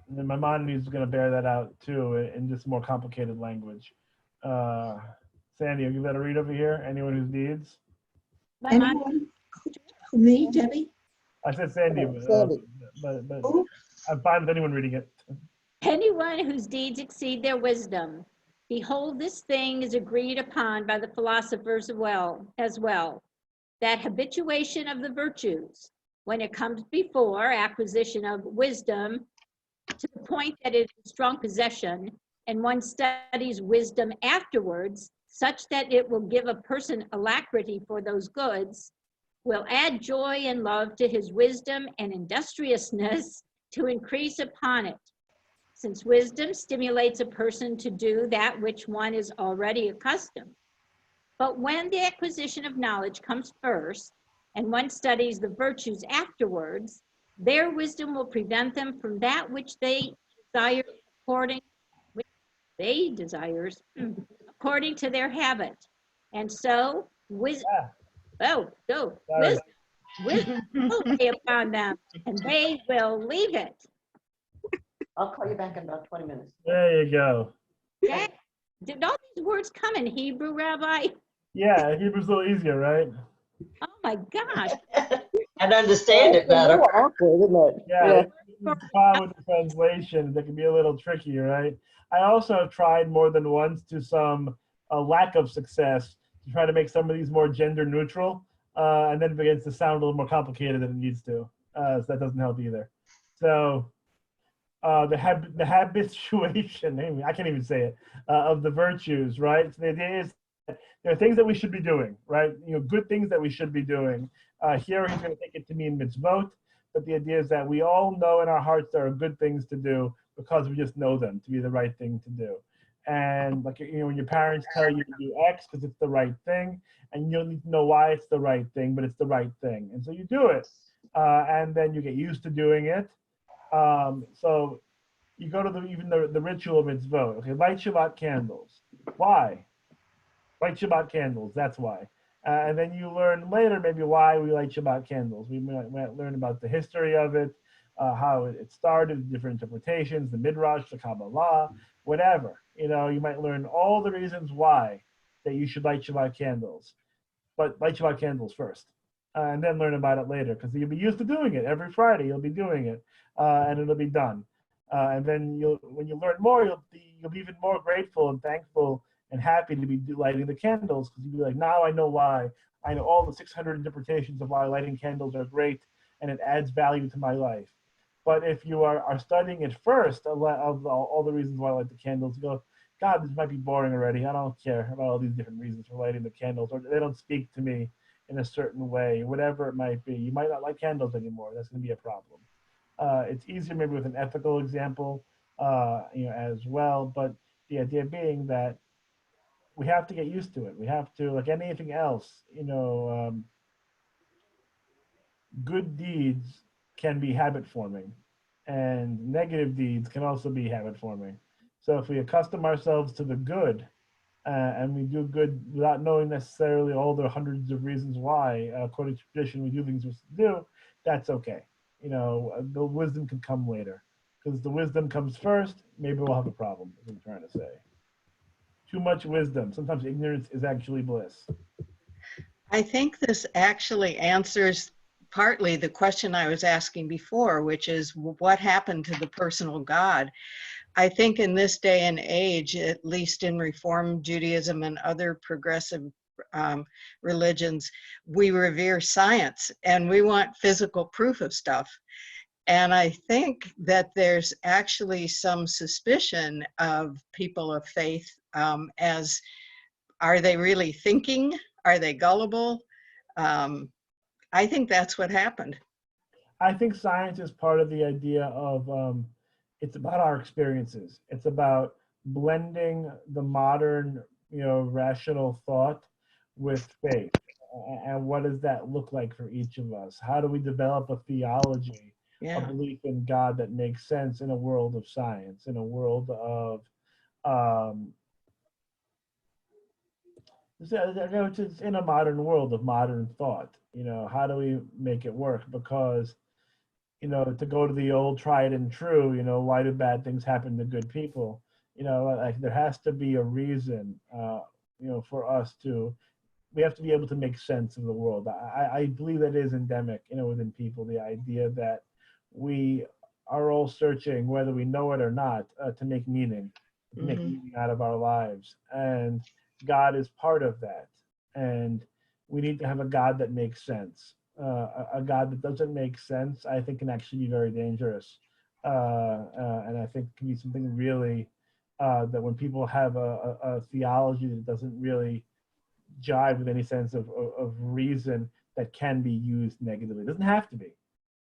And then Maimonides is going to bear that out too in just more complicated language. Sandy, you give that a read over here? Anyone whose deeds? Anyone? Me, Debbie? I said Sandy, but I'm fine with anyone reading it. Anyone whose deeds exceed their wisdom, behold, this thing is agreed upon by the philosophers as well, that habituation of the virtues, when it comes before acquisition of wisdom, to the point that it is strong possession, and one studies wisdom afterwards, such that it will give a person alacrity for those goods, will add joy and love to his wisdom and industriousness to increase upon it. Since wisdom stimulates a person to do that which one is already accustomed. But when the acquisition of knowledge comes first, and one studies the virtues afterwards, their wisdom will prevent them from that which they desire according to their habit. And so wisdom will lay upon them, and they will leave it. I'll call you back in about 20 minutes. There you go. Yeah. Did all these words come in Hebrew, Rabbi? Yeah, Hebrew's a little easier, right? Oh my gosh. And understand It's it a better. little awkward, isn't it? Yeah, the problem with the translation, that can be a little tricky, right? I also have tried more than once to some lack of success to try to make some of these more gender neutral, and then it begins to sound a little more complicated than it needs to. So that doesn't help either. So the habituation, I can't even say it, of the virtues, right? So the idea is that there are things that we should be doing, right? Good things that we should be doing. Here he's going to take it to mean mitzvot, but the idea is that we all know in our hearts there are good things to do because we just know them to be the right thing to do. And like when your parents tell you to do X because it's the right thing, and you don't need to know why it's the right thing, but it's the right thing, and so you do it, and then you get used to doing it. So you go to even the ritual of mitzvot. Okay, light Shabbat candles. Why? Light Shabbat candles. That's why. And then you learn later maybe why we light Shabbat candles. We might learn about the history of it, how it started, different interpretations, the Midrash, the Kabbalah, whatever. You might learn all the reasons why that you should light Shabbat candles, but light Shabbat candles first, and then learn about it later because you'll be used to doing it every Friday. You'll be doing it, and it'll be done. And then when you learn more, you'll be even more grateful and thankful and happy to be lighting the candles because you'll be like, now I know why. I know all the 600 interpretations of why lighting candles are great and it adds value to my life. But if you are studying it first, of all the reasons why I light the candles, you go, God, this might be boring already. I don't care about all these different reasons for lighting the candles, or they don't speak to me in a certain way, whatever it might be. You might not like candles anymore. That's going to be a problem. It's easier maybe with an ethical example, as well. But the idea being that we have to get used to it. We have to, like anything else, good deeds can be habit forming, and negative deeds can also be habit forming. So if we accustom ourselves to the good, and we do good without knowing necessarily all the hundreds of reasons why, according to tradition, we do things we're supposed to do, that's okay. The wisdom can come later. Because the wisdom comes first, maybe we'll have a problem, is what I'm trying to say. Too much wisdom. Sometimes ignorance is actually bliss. I think this actually answers partly the question I was asking before, which is what happened to the personal God? I think in this day and age, at least in Reform Judaism and other progressive religions, we revere science and we want physical proof of stuff. And I think that there's actually some suspicion of people of faith as, are they really thinking? Are they gullible? I think that's what happened. I think science is part of the idea of it's about our experiences. It's about blending the modern, rational thought with faith. And what does that look like for each of us? How do we develop a theology, a belief in God that makes sense in a world of science, in a world of it's in a modern world of modern thought. How do we make it work? Because to go to the old tried and true, why do bad things happen to good people? Like there has to be a reason, for us we have to be able to make sense of the world. I believe that is endemic, within people, the idea that we are all searching, whether we know it or not, to make meaning, to make meaning out of our lives. And God is part of that. And we need to have a God that makes sense. A God that doesn't make sense, I think, can actually be very dangerous. And I think can be something really that when people have a theology that doesn't really jive with any sense of reason, that can be used negatively. It doesn't have to be,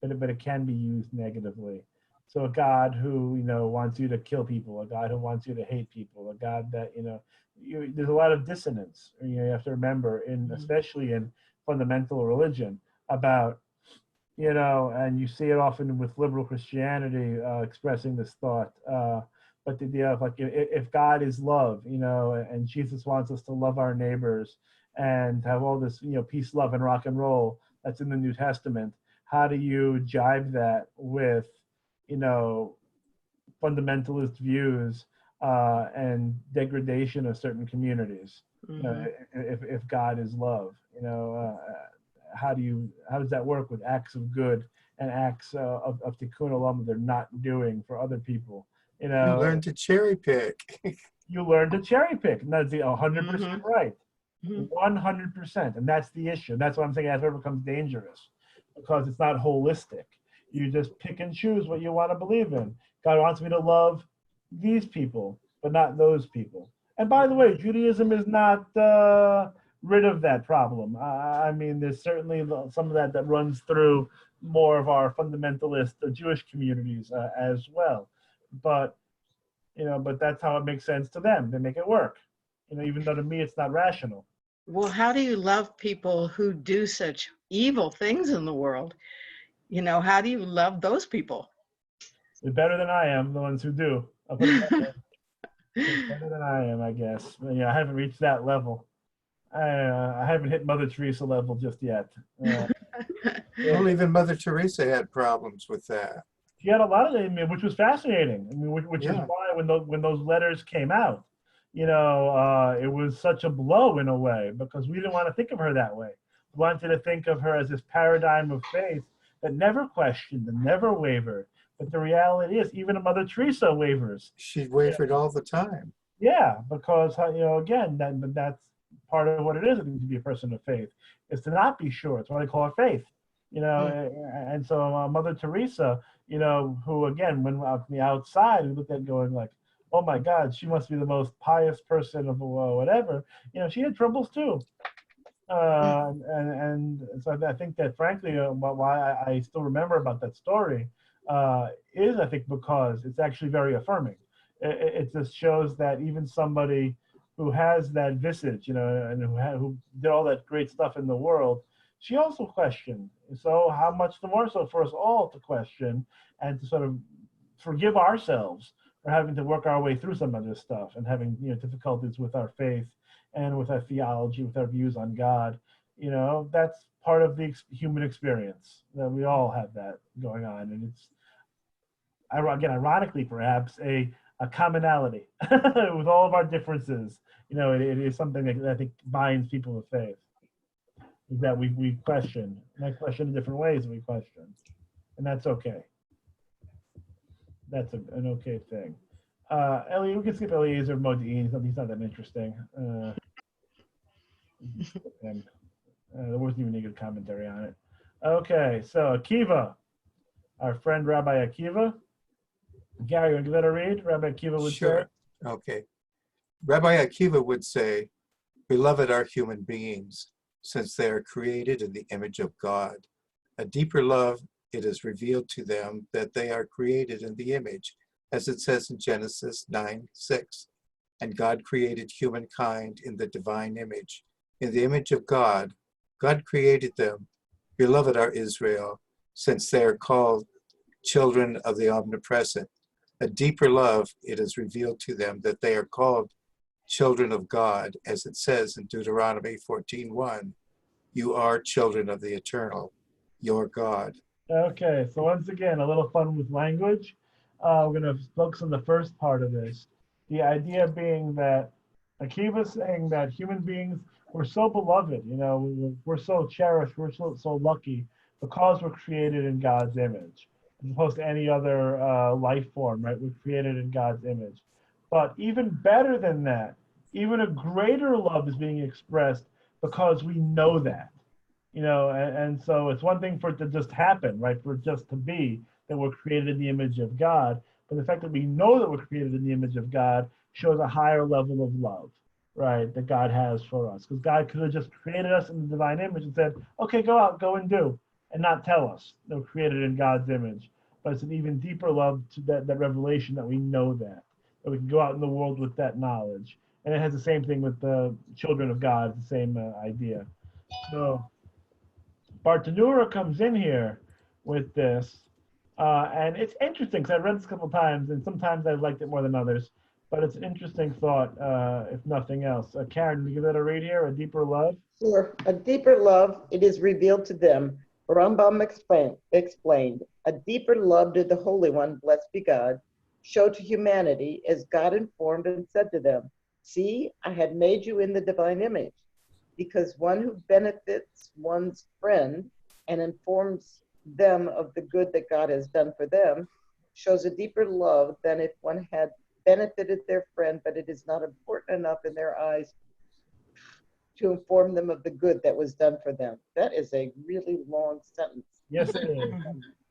but it can be used negatively. So a God who wants you to kill people, a God who wants you to hate people, a God that there's a lot of dissonance. You have to remember, especially in fundamental religion, about and you see it often with liberal Christianity expressing this thought. But the idea of like if God is love, and Jesus wants us to love our neighbors and have all this peace, love, and rock and roll that's in the New Testament, how do you jive that with fundamentalist views and degradation of certain communities? If God is love, how does that work with acts of good and acts of tikkun olam that they're not doing for other people? You You learn to cherry pick. you learn to cherry pick, and that's 100% Mhm. right. Mhm. 100%, and that's the issue. That's why I'm saying that's where it becomes dangerous, because it's not holistic. You just pick and choose what you want to believe in. God wants me to love these people, but not those people. And by the way, Judaism is not rid of that problem. I mean, there's certainly some of that runs through more of our fundamentalist Jewish communities as well. But but that's how it makes sense to them. They make it work. Even though to me it's not rational. Well, how do you love people who do such evil things in the world? How do you love those people? They're better than I am, the ones who do. I'll put it that way. They're better than I am, I guess. But, I haven't reached that level. I haven't hit Mother Teresa level just yet. Well, even Mother Teresa had problems with that. She had a lot of them, which was fascinating. I mean, which is Yeah. why when those letters came out, it was such a blow in a way, because we didn't want to think of her that way. We wanted to think of her as this paradigm of faith that never questioned and never wavered. But the reality is, even a Mother Teresa wavers. She wavered all the time. Yeah, because again, that's part of what it is to be a person of faith, is to not be sure. It's why they call it faith. And so Mother Teresa, who again, when out from the outside, we looked at going like, oh my God, she must be the most pious person of whatever. She had troubles too. And so I think that frankly, why I still remember about that story is, I think, because it's actually very affirming. It just shows that even somebody who has that visage, and who did all that great stuff in the world, she also questioned. So how much the more so for us all to question and to sort of forgive ourselves for having to work our way through some of this stuff and having difficulties with our faith and with our theology, with our views on God. That's part of the human experience. That we all have that going on, and it's again, ironically, perhaps a commonality with all of our differences. It is something that I think binds people with faith. Is that we question, and I question in different ways that we question, and that's okay. That's an okay thing. Ellie, we can skip Eliezer Modine. He's not that interesting. There wasn't even a good commentary on it. Okay, so Akiva, our friend Rabbi Akiva. Gary, you want to give that a read? Rabbi Akiva would say. Okay. Rabbi Akiva would say, beloved are human beings, since they are created in the image of God. A deeper love, it is revealed to them that they are created in the image, as it says in Genesis 9:6. And God created humankind in the divine image. In the image of God, God created them. Beloved are Israel, since they are called children of the Omnipresent. A deeper love, it is revealed to them that they are called children of God, as it says in Deuteronomy 14:1. You are children of the Eternal, your God. Okay, so once again, a little fun with language. We're going to focus on the first part of this. The idea being that Akiva's saying that human beings, we're so beloved, we're so cherished, we're so lucky because we're created in God's image, as opposed to any other life form, right? We're created in God's image. But even better than that, even a greater love is being expressed because we know that. And so it's one thing for it to just happen, right? For it just to be that we're created in the image of God. But the fact that we know that we're created in the image of God shows a higher level of love, right? That God has for us. Because God could have just created us in the divine image and said, okay, go out, go and do, and not tell us that we're created in God's image. But it's an even deeper love to that revelation that we know that we can go out in the world with that knowledge. And it has the same thing with the children of God, the same idea. So Bartanura comes in here with this, and it's interesting because I read this a couple of times, and sometimes I liked it more than others, but it's an interesting thought, if nothing else. Karen, will you give that a read here, a deeper love? Sure. A deeper love, it is revealed to them. Rambam explained, a deeper love did the Holy One, blessed be God, show to humanity as God informed and said to them, see, I had made you in the divine image. because one who benefits one's friend and informs them of the good that God has done for them shows a deeper love than if one had benefited their friend, but it is not important enough in their eyes to inform them of the good that was done for them. That is a really long sentence. Yes, it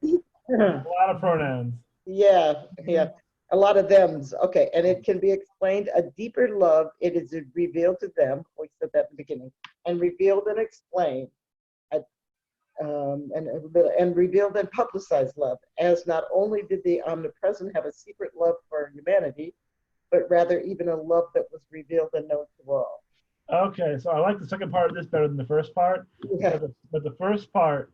is. A lot of pronouns. Yeah, yeah. A lot of thems. Okay, and it can be explained a deeper love, it is revealed to them. We said that in the beginning, and revealed and explained, and revealed and publicized love, as not only did the omnipresent have a secret love for humanity, but rather even a love that was revealed and known to all. Okay, so I like the second part of this better than the first part. Yeah. But the first part,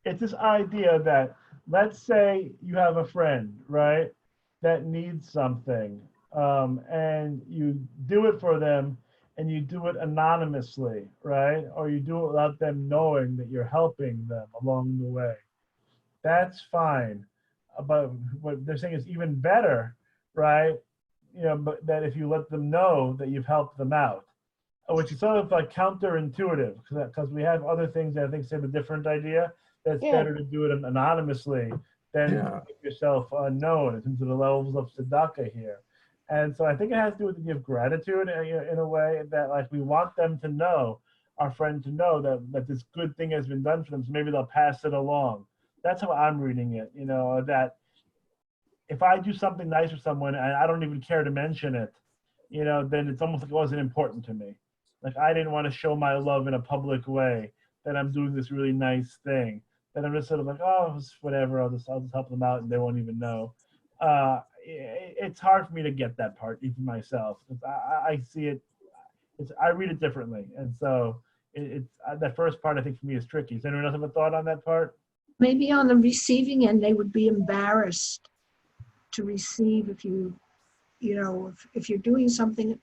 it's this idea that, let's say you have a friend, right, that needs something, and you do it for them, and you do it anonymously, right? Or you do it without them knowing that you're helping them along the way. That's fine. But what they're saying is even better, right? But that if you let them know that you've helped them out, which is sort of like counterintuitive, because we have other things that I think say the different idea. That's better to do it anonymously than make yourself unknown in terms of the levels of tzedakah here. And so I think it has to do with the idea of gratitude in a way that, like, we want them to know, our friend to know that this good thing has been done for them, so maybe they'll pass it along. That's how I'm reading it, that if I do something nice for someone and I don't even care to mention it, then it's almost like it wasn't important to me. Like, I didn't want to show my love in a public way that I'm doing this really nice thing. That I'm just sort of like, oh, it's whatever, I'll just help them out and they won't even know. It's hard for me to get that part even myself. I see it, I read it differently. And so it's that first part I think for me is tricky. Does anyone else have a thought on that part? Maybe on the receiving end, they would be embarrassed to receive if if you're doing something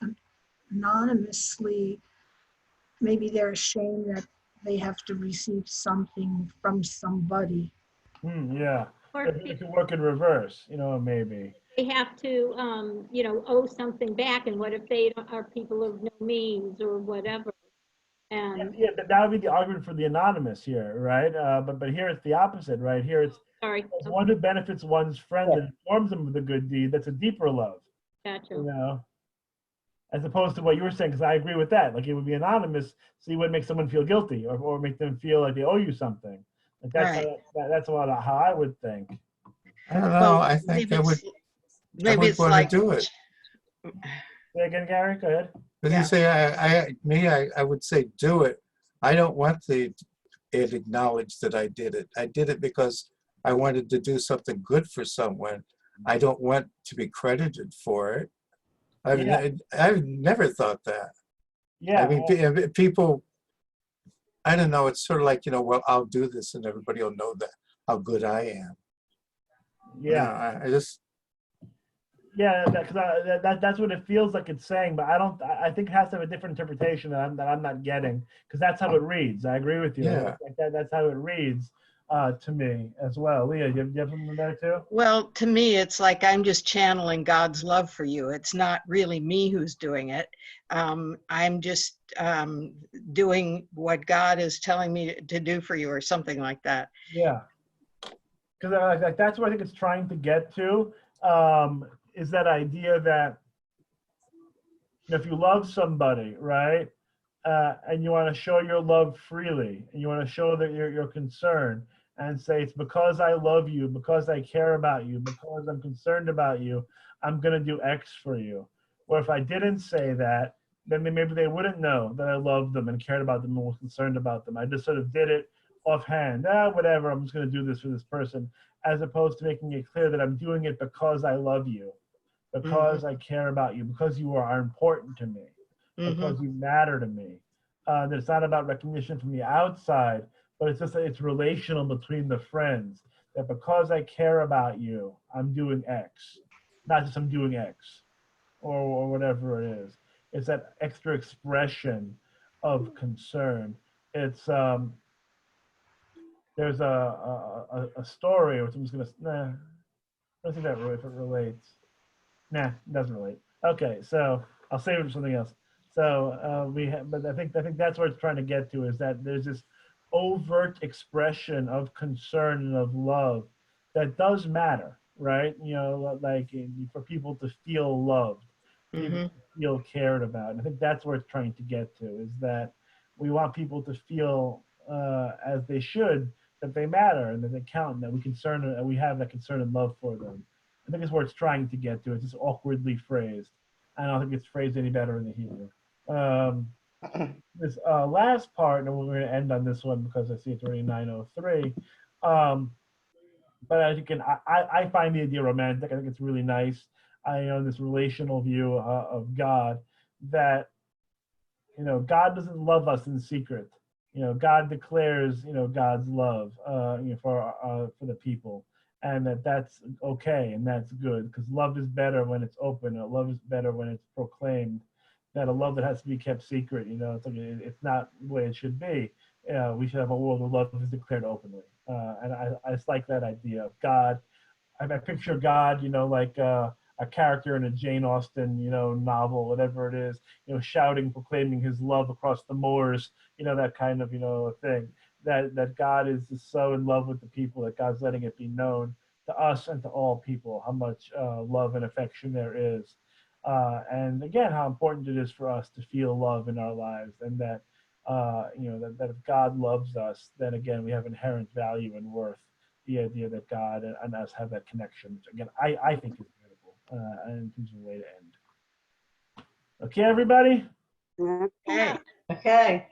anonymously, maybe they're ashamed that they have to receive something from somebody. Yeah. Or It could work in reverse, maybe. they have to, owe something back, and what if they are people of no means or whatever? And Yeah, that would be the argument for the anonymous here, right? But here it's the opposite, right? Here it's sorry, one who benefits one's friend and informs them of the good deed. That's a deeper love, gotcha. as opposed to what you were saying, because I agree with that. Like, it would be anonymous, so you wouldn't make someone feel guilty or make them feel like they owe you something. Like, that's that's a lot of how I would think. I don't know. I think I would it's want like to do it. Say again, Gary. Go ahead. But you say I would say do it. I don't want it acknowledged that I did it. I did it because I wanted to do something good for someone. I don't want to be credited for it. I've never thought that. Yeah. I mean, people, I don't know, it's sort of like, well, I'll do this and everybody will know that how good I am. Yeah. I just. Yeah, that's what it feels like it's saying, but I think it has to have a different interpretation that I'm not getting, because that's how it reads. I agree with you. Yeah. That's how it reads to me as well. Leah, do you have something there too? Well, to me, it's like I'm just channeling God's love for you. It's not really me who's doing it. I'm just doing what God is telling me to do for you, or something like that. Yeah, because that's what I think it's trying to get to. Is that idea that if you love somebody, right, and you want to show your love freely, and you want to show that you're concerned, and say, it's because I love you, because I care about you, because I'm concerned about you, I'm going to do X for you. Or if I didn't say that, then maybe they wouldn't know that I loved them and cared about them and was concerned about them. I just sort of did it offhand. Whatever, I'm just going to do this for this person, as opposed to making it clear that I'm doing it because I love you, because I care about you, because you are important to me, because you matter to me. That it's not about recognition from the outside, but it's just that it's relational between the friends. That because I care about you, I'm doing X, not just I'm doing X, or whatever it is. It's that extra expression of concern. It's there's a story, which I'm just gonna let's see if it relates. Nah, it doesn't relate. Okay, so I'll save it for something else. So but I think that's where it's trying to get to, is that there's this overt expression of concern and of love that does matter, right? Like for people to feel loved, people to feel cared about. And I think that's where it's trying to get to, is that we want people to feel as they should, that they matter and that they count, and that we have that concern and love for them. I think that's where it's trying to get to. It's just awkwardly phrased. I don't think it's phrased any better in the Hebrew. This last part, and we're going to end on this one because I see it's already 9:03. But as you can, I find the idea romantic. I think it's really nice. This relational view of God, that God doesn't love us in secret. God declares God's love for the people, and that's okay and that's good, because love is better when it's open. Love is better when it's proclaimed. That a love that has to be kept secret, it's not the way it should be. We should have a world where love is declared openly, and I just like that idea of God. I picture God, like a character in a Jane Austen, novel, whatever it is, shouting, proclaiming his love across the moors, that kind of, thing. That God is so in love with the people, that God's letting it be known to us and to all people how much love and affection there is. And again, how important it is for us to feel love in our lives, and that, that if God loves us, then again, we have inherent value and worth. The idea that God and us have that connection, which again, I think is beautiful, and seems a way to end. Okay, everybody? Okay. Okay.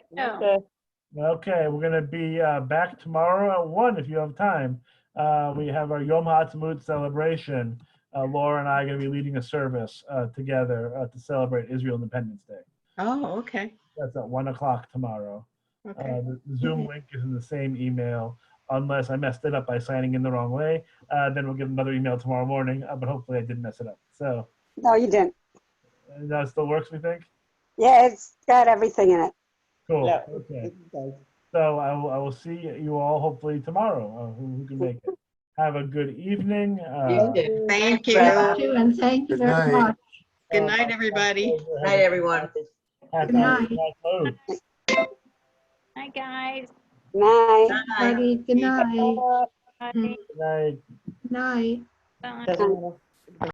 Okay, we're going to be back tomorrow at 1 if you have time. We have our Yom HaAtzmaut celebration. Laura and I are going to be leading a service together to celebrate Israel Independence Day. Oh, okay. That's at 1 o'clock tomorrow. Okay. The Zoom link is in the same email, unless I messed it up by signing in the wrong way. Then we'll get another email tomorrow morning, but hopefully I didn't mess it up. So No, you didn't. that still works, we think? Yeah, it's got everything in it. Cool. Yeah, Okay. it does. So I will see you all hopefully tomorrow, who can make it. Have a good evening. Thank you. Bye. And thank you Good very night. much. Good night, everybody. Night, everyone. Happy Good night. Happy Hi, guys. Night. Bye. Everybody, good night. Bye. Good night. Night. Bye. Doesn't matter.